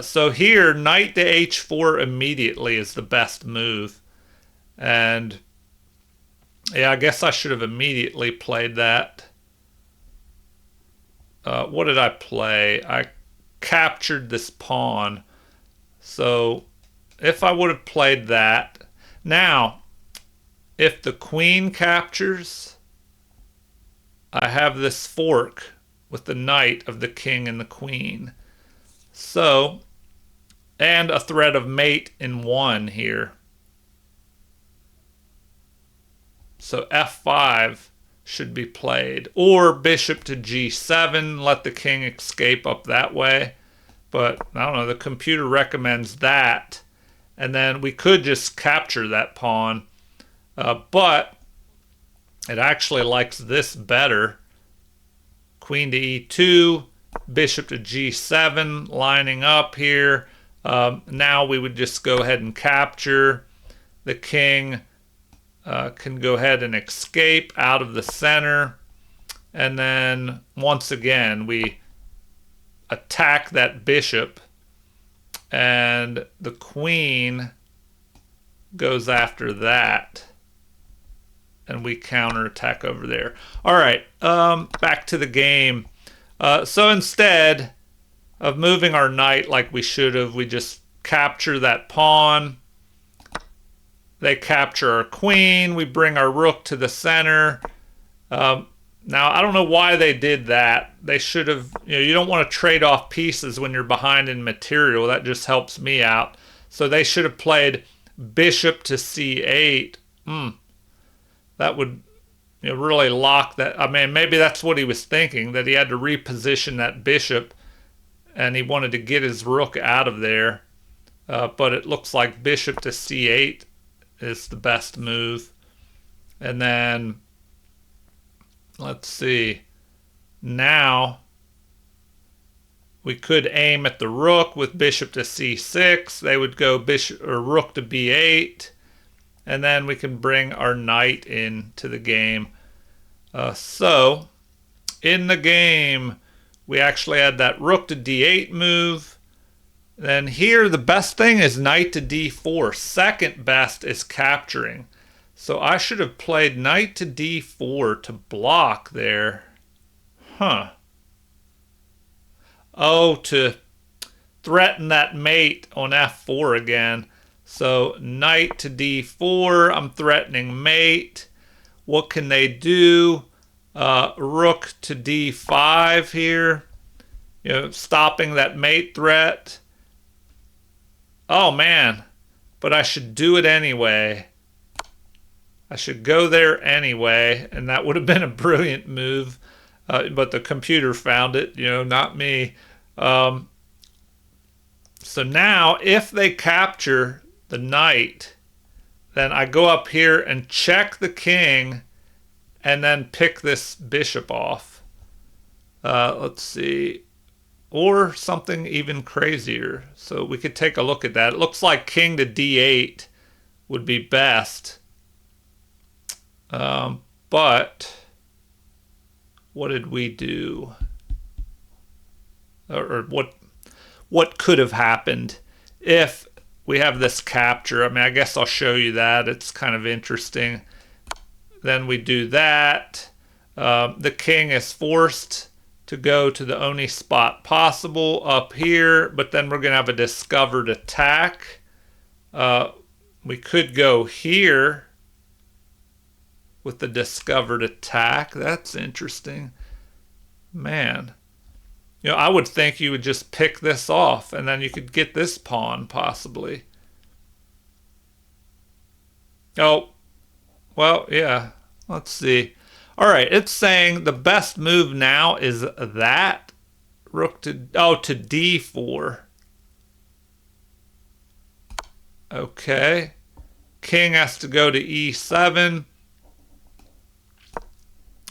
So here, knight to h4 immediately is the best move. And yeah, I guess I should have immediately played that. What did I play? I captured this pawn. So if I would have played that. Now, if the queen captures, I have this fork with the knight of the king and the queen. So, and a threat of mate in 1 here. So f5 should be played. Or bishop to g7, let the king escape up that way. But, I don't know, the computer recommends that. And then we could just capture that pawn. But it actually likes this better. Queen to e2, bishop to g7, lining up here. Now we would just go ahead and capture. The king can go ahead and escape out of the center. And then, once again, we attack that bishop, and the queen goes after that, and we counterattack over there. All right, back to the game. So instead of moving our knight like we should have, we just capture that pawn. They capture our queen. We bring our rook to the center. Now, I don't know why they did that. They should have, you don't want to trade off pieces when you're behind in material. That just helps me out. So they should have played bishop to c8. That would really lock that. I mean, maybe that's what he was thinking, that he had to reposition that bishop and he wanted to get his rook out of there. But it looks like bishop to c8 is the best move. And then let's see. Now We could aim at the rook with bishop to c6. They would go bishop or rook to b8. And then we can bring our knight into the game. So in the game, we actually had that rook to d8 move. Then here, the best thing is knight to d4. Second best is capturing. So I should have played knight to d4 to block there. Huh. Oh, to threaten that mate on f4 again. So knight to d4, I'm threatening mate. What can they do? Rook to d5 here. You know, stopping that mate threat. Oh man, but I should do it anyway. I should go there anyway, and that would have been a brilliant move. But the computer found it, you know, not me. So now, if they capture the knight, then I go up here and check the king, and then pick this bishop off. Let's see. Or something even crazier. So we could take a look at that. It looks like king to d8 would be best. But what did we do? Or what could have happened if we have this capture? I mean, I guess I'll show you that. It's kind of interesting. Then we do that. The king is forced to go to the only spot possible up here, but then we're going to have a discovered attack. We could go here with the discovered attack. That's interesting. Man. You know, I would think you would just pick this off, and then you could get this pawn, possibly. Oh, well, yeah. Let's see. All right, it's saying the best move now is that. Rook to, to d4. Okay. King has to go to e7.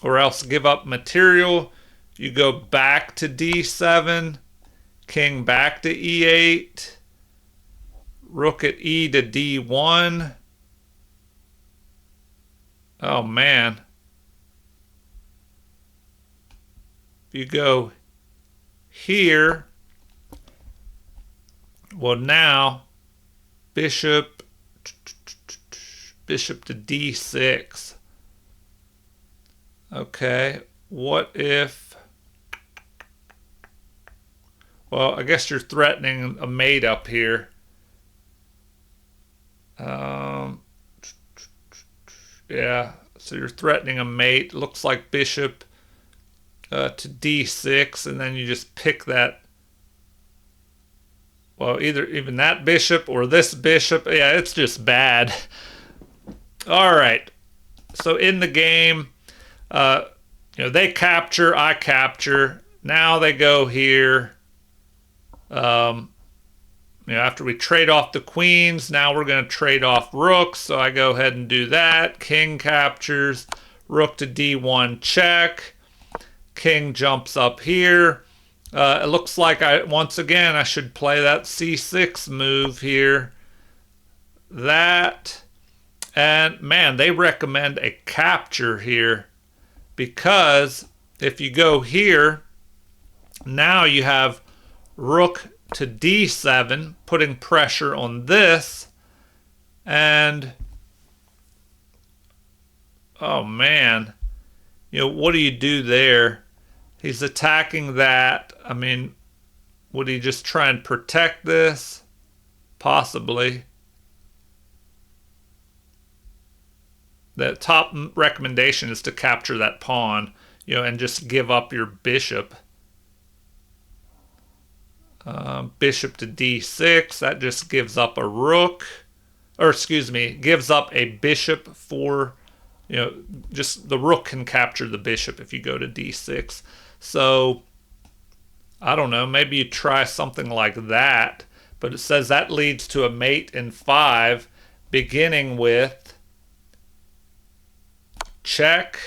Or else give up material. You go back to d7. King back to e8. Rook at e to d1. Oh, man. If you go here, well, now bishop to d6. Okay, what if, well, I guess you're threatening a mate up here. Yeah, so you're threatening a mate. Looks like bishop to d6, and then you just pick that. Well, even that bishop or this bishop. Yeah, it's just bad. All right. So in the game, you know, they capture, I capture. Now they go here. You know, after we trade off the queens, now we're going to trade off rooks. So I go ahead and do that. King captures. Rook to d1 check. King jumps up here. It looks like once again I should play that c6 move here. That. And man, they recommend a capture here, because if you go here, now you have rook to d7, putting pressure on this. And oh man, you know, what do you do there? He's attacking that. I mean, would he just try and protect this? Possibly. The top recommendation is to capture that pawn, you know, and just give up your bishop. Bishop to d6, that just gives up a rook, or excuse me, gives up a bishop for, you know, just the rook can capture the bishop if you go to d6. So I don't know, maybe you try something like that, but it says that leads to a mate in 5, beginning with check,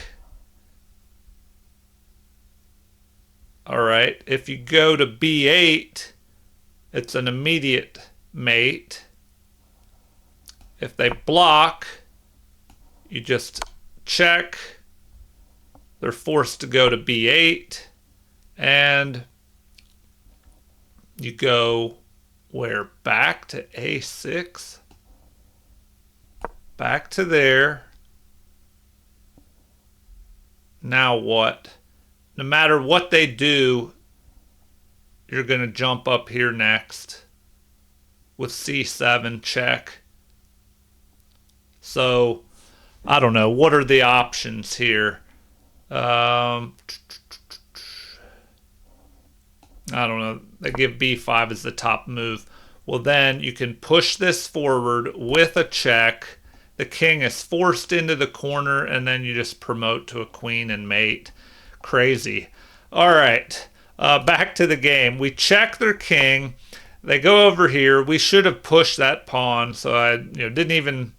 All right, if you go to b8, it's an immediate mate. If they block, you just check. They're forced to go to b8, and you go where? Back to a6, back to there. Now what? No matter what they do, you're going to jump up here next with c7 check. So I don't know, what are the options here? I don't know. They give b5 as the top move. Well, then you can push this forward with a check. The king is forced into the corner, and then you just promote to a queen and mate. Crazy. All right, back to the game. We check their king. They go over here. We should have pushed that pawn, so I didn't even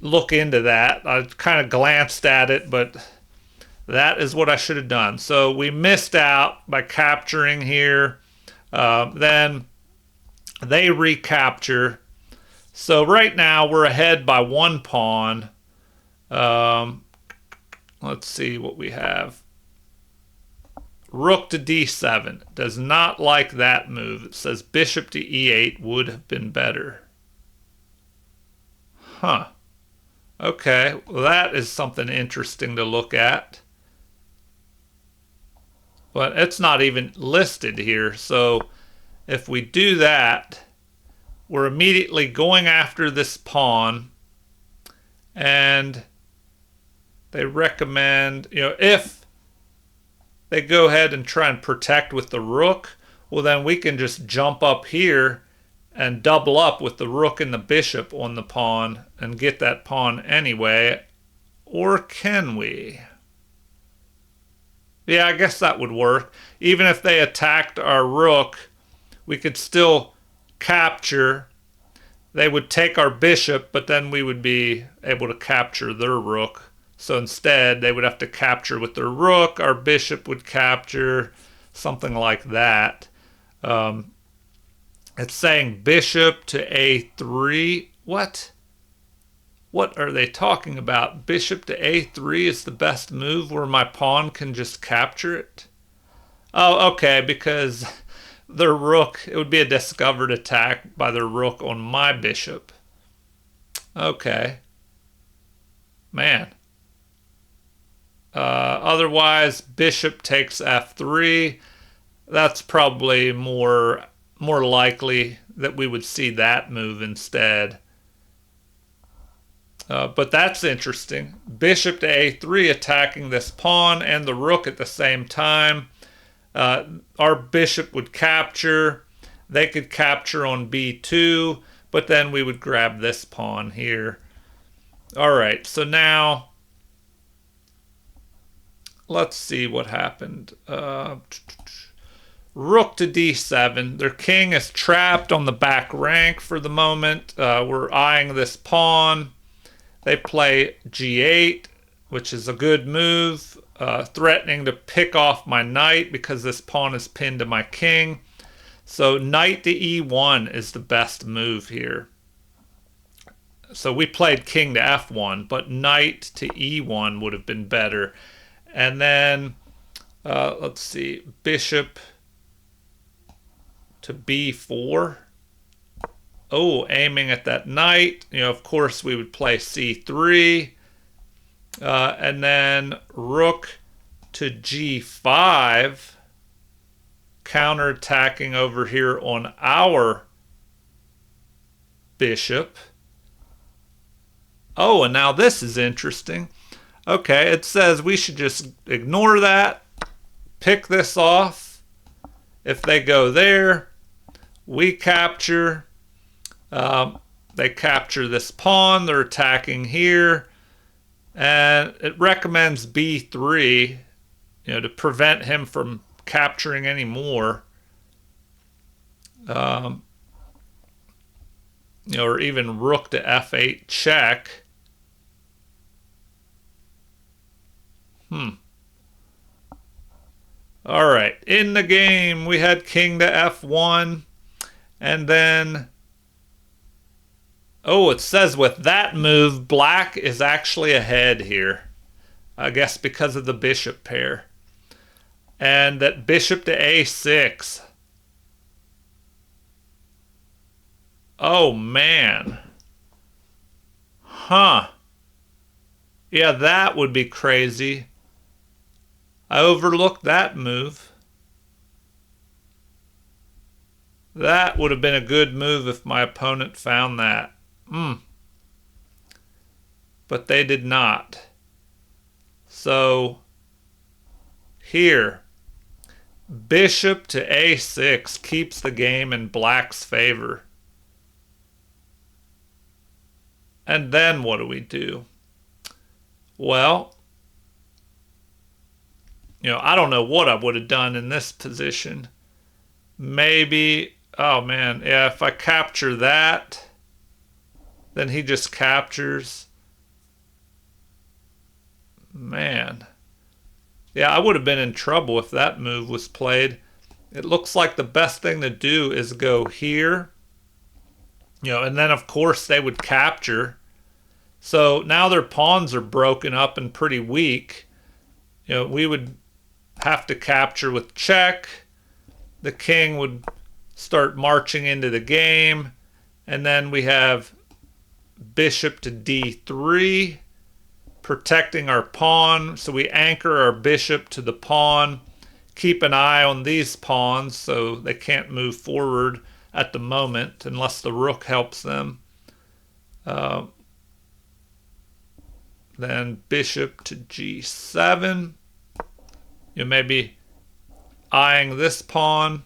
look into that. I kind of glanced at it, but that is what I should have done. So we missed out by capturing here. Then they recapture. So right now we're ahead by one pawn. Let's see what we have. Rook to d7. Does not like that move. It says bishop to e8 would have been better. Huh. Okay, well that is something interesting to look at. But it's not even listed here. So if we do that, we're immediately going after this pawn. And they recommend, if they go ahead and try and protect with the rook, well then we can just jump up here and double up with the rook and the bishop on the pawn and get that pawn anyway. Or can we? Yeah, I guess that would work. Even if they attacked our rook, we could still capture. They would take our bishop, but then we would be able to capture their rook. So instead, they would have to capture with their rook. Our bishop would capture, something like that. It's saying bishop to a3. What? What are they talking about? Bishop to a3 is the best move where my pawn can just capture it? Oh, okay, because their rook, it would be a discovered attack by their rook on my bishop. Okay. Man. Otherwise, bishop takes f3. That's probably more likely that we would see that move instead. But that's interesting. Bishop to a3 attacking this pawn and the rook at the same time. Our bishop would capture. They could capture on b2, but then we would grab this pawn here. All right, so now let's see what happened. Rook to d7. Their king is trapped on the back rank for the moment. We're eyeing this pawn. They play g8, which is a good move, threatening to pick off my knight because this pawn is pinned to my king. So knight to e1 is the best move here. So we played king to f1, but knight to e1 would have been better. And then, let's see, bishop to b4. Oh, aiming at that knight. Of course, we would play c3. And then rook to g5. Counterattacking over here on our bishop. Oh, and now this is interesting. Okay, it says we should just ignore that. Pick this off. If they go there, we capture. They capture this pawn. They're attacking here. And it recommends b3, to prevent him from capturing any more. Or even rook to f8 check. All right, in the game, we had king to f1, and then, oh, it says with that move, black is actually ahead here. I guess because of the bishop pair. And that bishop to a6. Oh, man. Huh. Yeah, that would be crazy. I overlooked that move. That would have been a good move if my opponent found that. But they did not. So, here, bishop to a6 keeps the game in black's favor. And then what do we do? Well, I don't know what I would have done in this position. Maybe, oh man, yeah, if I capture that, then he just captures. Man. Yeah, I would have been in trouble if that move was played. It looks like the best thing to do is go here. And then of course they would capture. So now their pawns are broken up and pretty weak. We would have to capture with check. The king would start marching into the game. And then we have bishop to d3, protecting our pawn. So we anchor our bishop to the pawn. Keep an eye on these pawns so they can't move forward at the moment unless the rook helps them. Then bishop to g7. Maybe eyeing this pawn.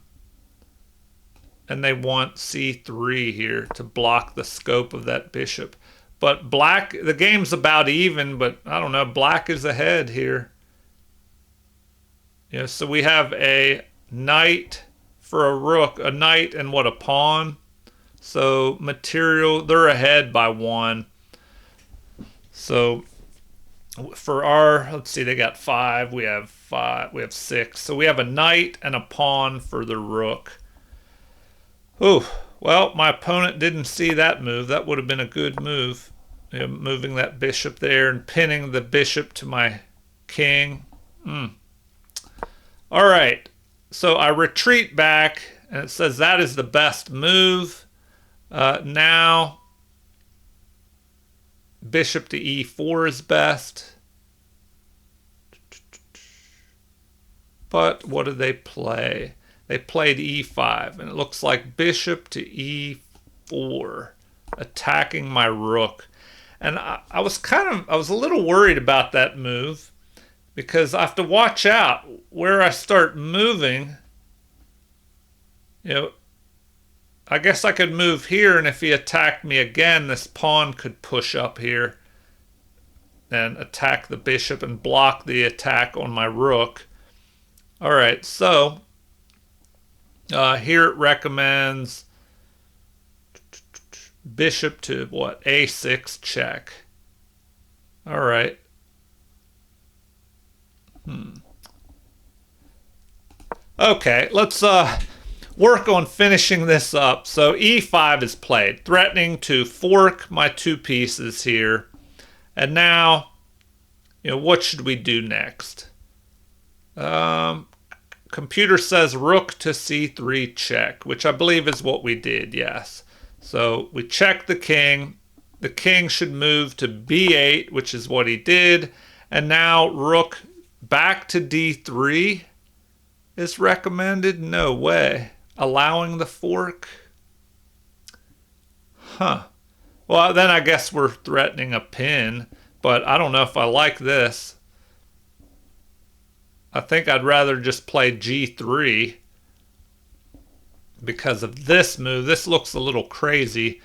And they want c3 here to block the scope of that bishop. But black, the game's about even, but I don't know, black is ahead here. So we have a knight for a rook, a knight and what, a pawn? So material, they're ahead by 1. So for our, let's see, they got 5, we have 6. So we have a knight and a pawn for the rook. Oh, well, my opponent didn't see that move. That would have been a good move. Moving that bishop there and pinning the bishop to my king. All right, so I retreat back, and it says that is the best move. Now, bishop to e4 is best. But what did they play? They played e5, and it looks like bishop to e4, attacking my rook. And I was a little worried about that move because I have to watch out where I start moving. I guess I could move here, and if he attacked me again, this pawn could push up here and attack the bishop and block the attack on my rook. All right, so here it recommends bishop to what? a6 check. All right. Okay, let's work on finishing this up. So e5 is played, threatening to fork my 2 pieces here. And now, what should we do next? Computer says rook to c3 check, which I believe is what we did, yes. So we check the king. The king should move to b8, which is what he did. And now rook back to d3 is recommended. No way. Allowing the fork. Well, then I guess we're threatening a pin, but I don't know if I like this. I think I'd rather just play g3 because of this move. This looks a little crazy.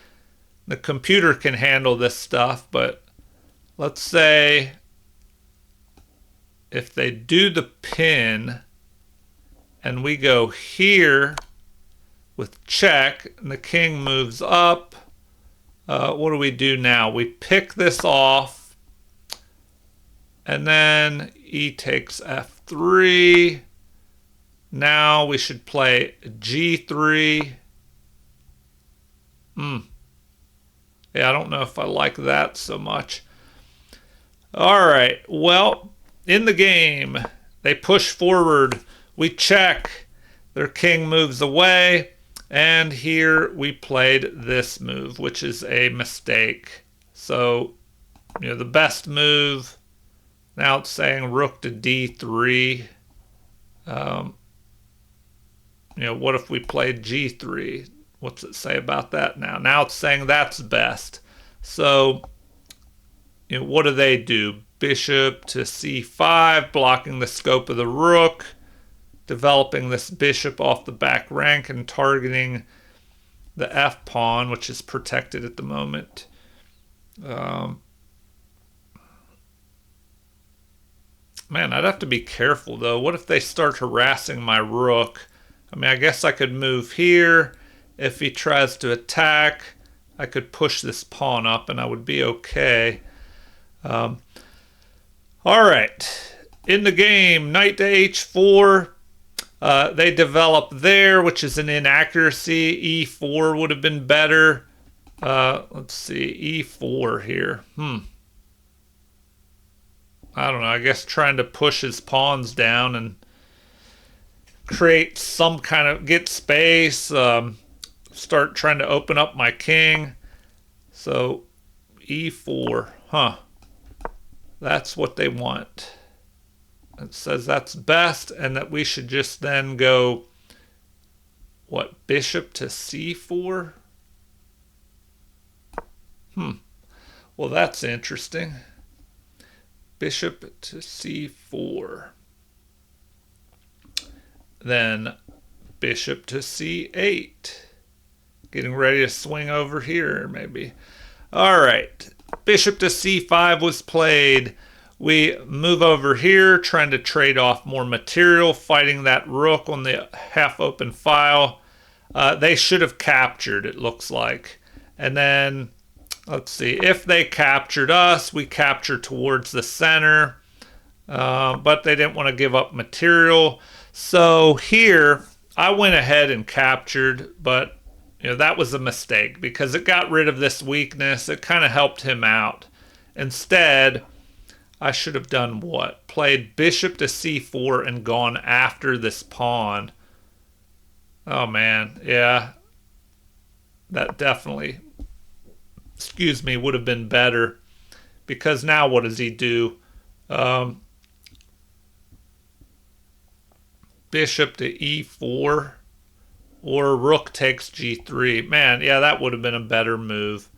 The computer can handle this stuff, but let's say if they do the pin and we go here with check and the king moves up, what do we do now? We pick this off and then e takes f3. Now we should play g3. Yeah, I don't know if I like that so much. All right, well, in the game, they push forward. We check. Their king moves away. And here we played this move, which is a mistake. So, the best move. Now it's saying rook to d3. What if we played g3? What's it say about that now? Now it's saying that's best. So, what do they do? Bishop to c5, blocking the scope of the rook, developing this bishop off the back rank and targeting the f pawn, which is protected at the moment. Man, I'd have to be careful, though. What if they start harassing my rook? I mean, I guess I could move here. If he tries to attack, I could push this pawn up and I would be okay. All right. In the game, knight to h4. They develop there, which is an inaccuracy. e4 would have been better. Let's see, e4 here. I don't know. I guess trying to push his pawns down and create some kind of, get space, start trying to open up my king. So e4, that's what they want. It says that's best and that we should just then go, what, bishop to c4? Well, that's interesting. Bishop to c4. Then bishop to c8. Getting ready to swing over here, maybe. All right. Bishop to c5 was played. We move over here, trying to trade off more material, fighting that rook on the half-open file. They should have captured, it looks like. And then, let's see, if they captured us, we capture towards the center. But they didn't want to give up material. So here, I went ahead and captured, but that was a mistake because it got rid of this weakness. It kind of helped him out. Instead, I should have done what? Played bishop to c4 and gone after this pawn. Oh, man. Yeah. That definitely, would have been better. Because now what does he do? Bishop to e4. Or rook takes g3. Man, yeah, that would have been a better move.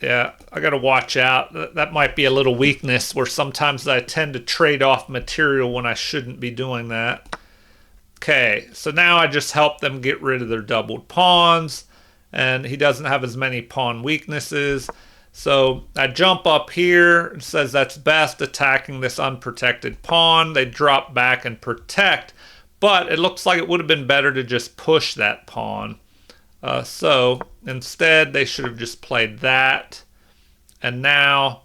Yeah, I got to watch out. That might be a little weakness where sometimes I tend to trade off material when I shouldn't be doing that. Okay, so now I just help them get rid of their doubled pawns, and he doesn't have as many pawn weaknesses. So I jump up here. It says that's best, attacking this unprotected pawn. They drop back and protect, but it looks like it would have been better to just push that pawn. So instead, they should have just played that. And now,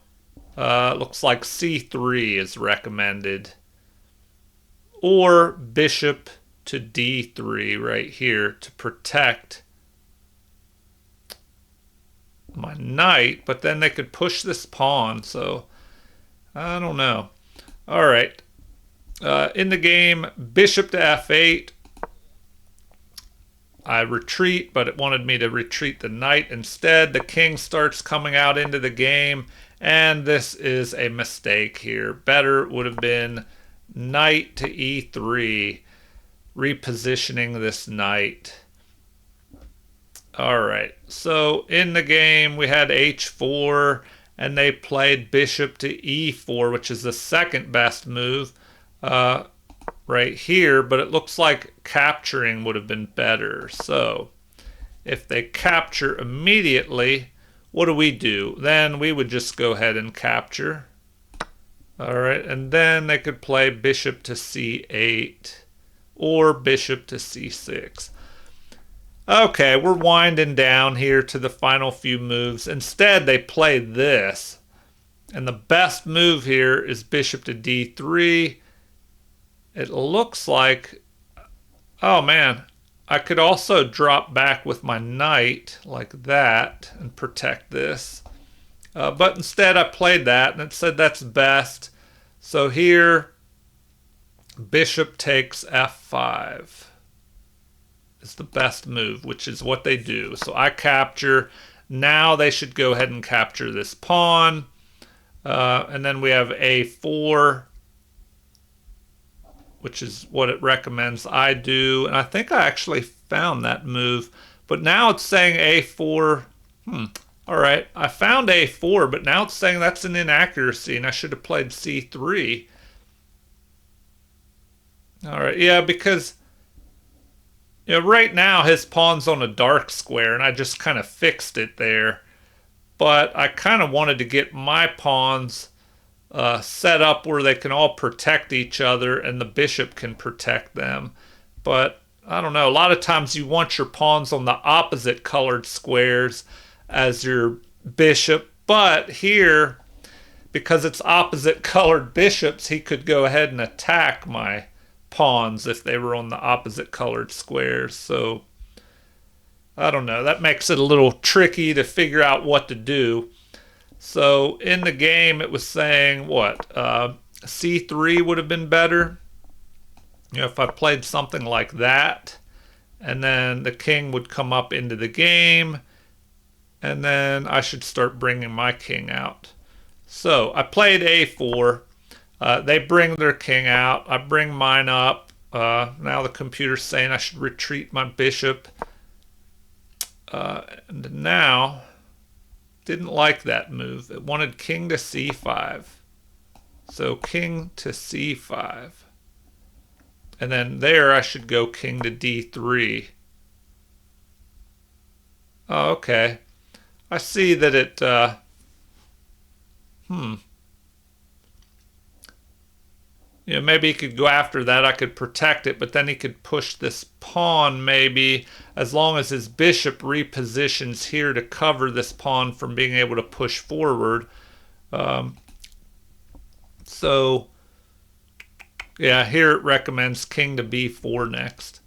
looks like c3 is recommended. Or bishop to d3 right here to protect my knight. But then they could push this pawn. So, I don't know. All right. In the game, bishop to f8. I retreat, but it wanted me to retreat the knight instead. The king starts coming out into the game, and this is a mistake here. Better would have been knight to e3, repositioning this knight. All right, so in the game, we had h4, and they played bishop to e4, which is the second best move. Right here, but it looks like capturing would have been better. So if they capture immediately, what do? Then we would just go ahead and capture. All right, and then they could play bishop to c8 or bishop to c6. Okay, we're winding down here to the final few moves. Instead, they played this. And the best move here is bishop to d3. it looks like, oh man, I could also drop back with my knight like that and protect this. But instead I played that and it said that's best. So here, bishop takes f5 is the best move, which is what they do. So I capture. Now they should go ahead and capture this pawn. And then we have a4, which is what it recommends I do. And I think I actually found that move. But now it's saying a4. All right, I found a4, but now it's saying that's an inaccuracy, and I should have played c3. All right, yeah, because right now his pawn's on a dark square, and I just kind of fixed it there. But I kind of wanted to get my pawns set up where they can all protect each other, and the bishop can protect them. But I don't know. A lot of times you want your pawns on the opposite colored squares as your bishop. But here, because it's opposite colored bishops, he could go ahead and attack my pawns if they were on the opposite colored squares. So I don't know. That makes it a little tricky to figure out what to do. So in the game, it was saying what? C3 would have been better. If I played something like that, and then the king would come up into the game, and then I should start bringing my king out. So I played a4. They bring their king out. I bring mine up. Now the computer's saying I should retreat my bishop. And now, didn't like that move. It wanted king to c5. So king to c5. And then there I should go king to d3. Oh, okay. I see that it, maybe he could go after that. I could protect it, but then he could push this pawn maybe, as long as his bishop repositions here to cover this pawn from being able to push forward. So, yeah, here it recommends king to b4 next.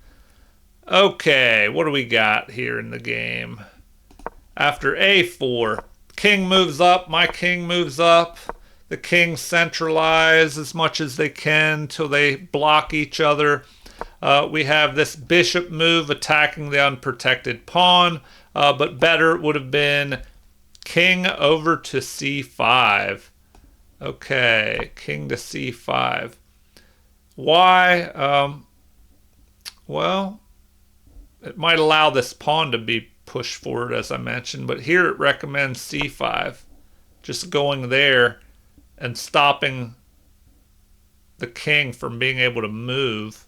Okay, what do we got here in the game? After a4, king moves up, my king moves up. The kings centralize as much as they can till they block each other. We have this bishop move attacking the unprotected pawn, but better would have been king over to c5. Okay, king to c5. Why? Well, it might allow this pawn to be pushed forward, as I mentioned, but here it recommends c5. Just going there and stopping the king from being able to move.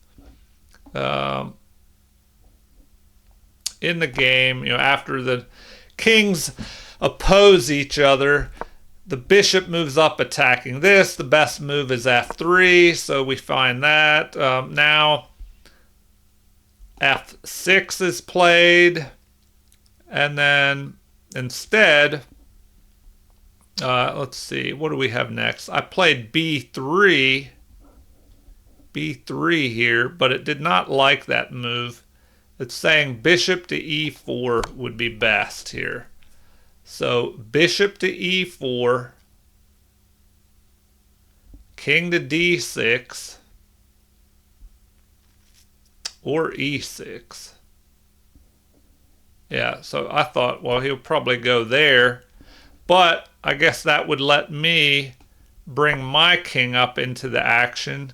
In the game, after the kings oppose each other, the bishop moves up attacking this. The best move is f3, so we find that. Now f6 is played, and then instead, let's see, what do we have next? I played b3 here, but it did not like that move. It's saying bishop to e4 would be best here. So bishop to e4, king to d6, or e6. Yeah, so I thought, well, he'll probably go there, but I guess that would let me bring my king up into the action.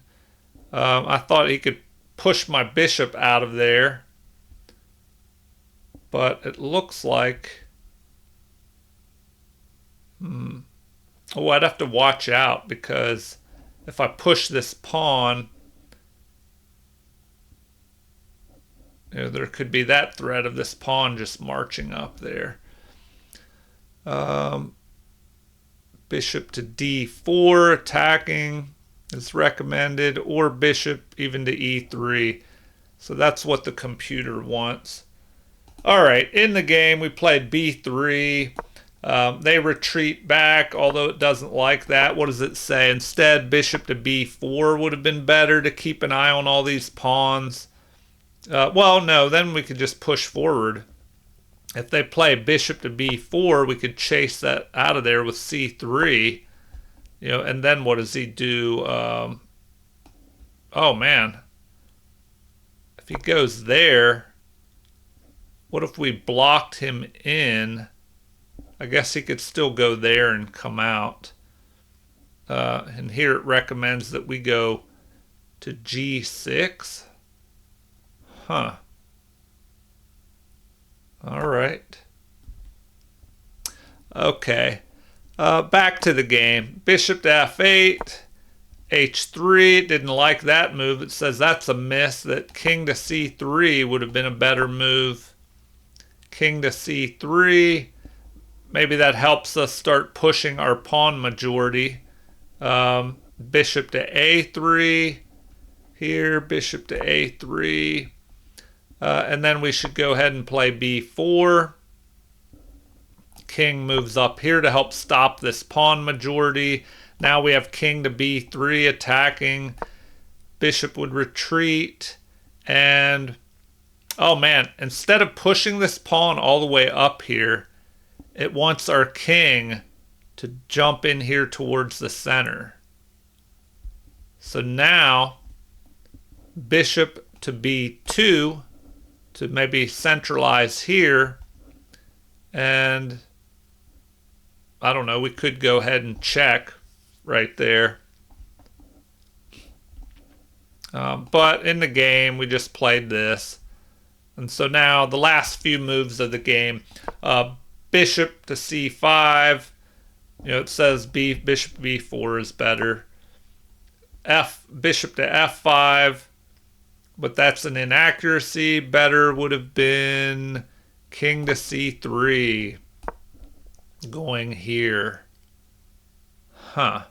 I thought he could push my bishop out of there, but it looks like, oh, I'd have to watch out, because if I push this pawn, there could be that threat of this pawn just marching up there. Bishop to d4 attacking is recommended, or bishop even to e3. So that's what the computer wants. All right, in the game we played b3. They retreat back, although it doesn't like that. What does it say? Instead, bishop to b4 would have been better to keep an eye on all these pawns. Well, no, then we could just push forward. If they play bishop to b4, we could chase that out of there with c3. And then what does he do? Oh, man. If he goes there, what if we blocked him in? I guess he could still go there and come out. And here it recommends that we go to g6. Huh. All right. Okay. Back to the game. Bishop to f8. h3. It didn't like that move. It says that's a miss. That king to c3 would have been a better move. King to c3. Maybe that helps us start pushing our pawn majority. Bishop to a3. Here, bishop to a3. And then we should go ahead and play b4. King moves up here to help stop this pawn majority. Now we have king to b3 attacking. Bishop would retreat. And, oh man, instead of pushing this pawn all the way up here, it wants our king to jump in here towards the center. So now, bishop to b2 to maybe centralize here. And I don't know, we could go ahead and check right there. But in the game, we just played this. And so now the last few moves of the game, bishop to c5. It says bishop b4 is better. Bishop to f5. But that's an inaccuracy. Better would have been king to c3. Going here. Huh.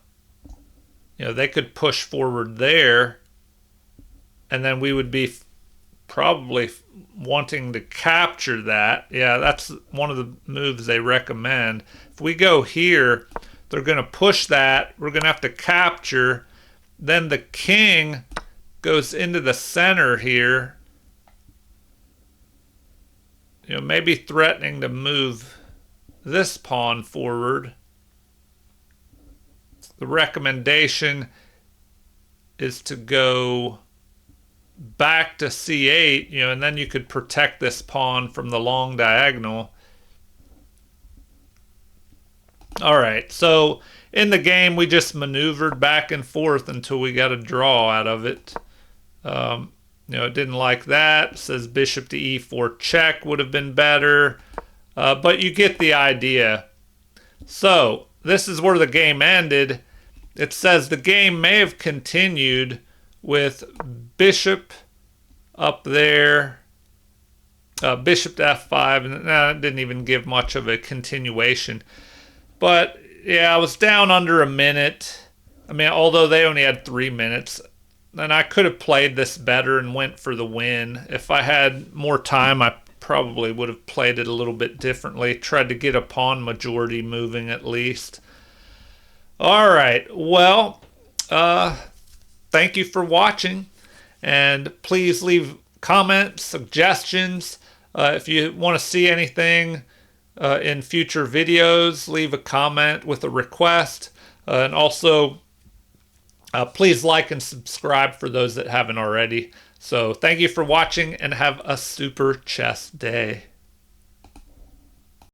They could push forward there. And then we would be probably wanting to capture that. Yeah, that's one of the moves they recommend. If we go here, they're going to push that. We're going to have to capture. Then the king goes into the center here. Maybe threatening to move this pawn forward. The recommendation is to go back to c8, and then you could protect this pawn from the long diagonal. All right, so in the game, we just maneuvered back and forth until we got a draw out of it. It didn't like that. It says bishop to e4 check would have been better. But you get the idea. So this is where the game ended. It says the game may have continued with bishop up there, bishop to f5, and it didn't even give much of a continuation. But yeah, I was down under a minute. I mean, although they only had 3 minutes, and I could have played this better and went for the win. If I had more time, I probably would have played it a little bit differently. Tried to get a pawn majority moving at least. All right, well, thank you for watching, and please leave comments, suggestions. If you want to see anything in future videos, leave a comment with a request. And also, please like and subscribe for those that haven't already. So thank you for watching, and have a super chess day.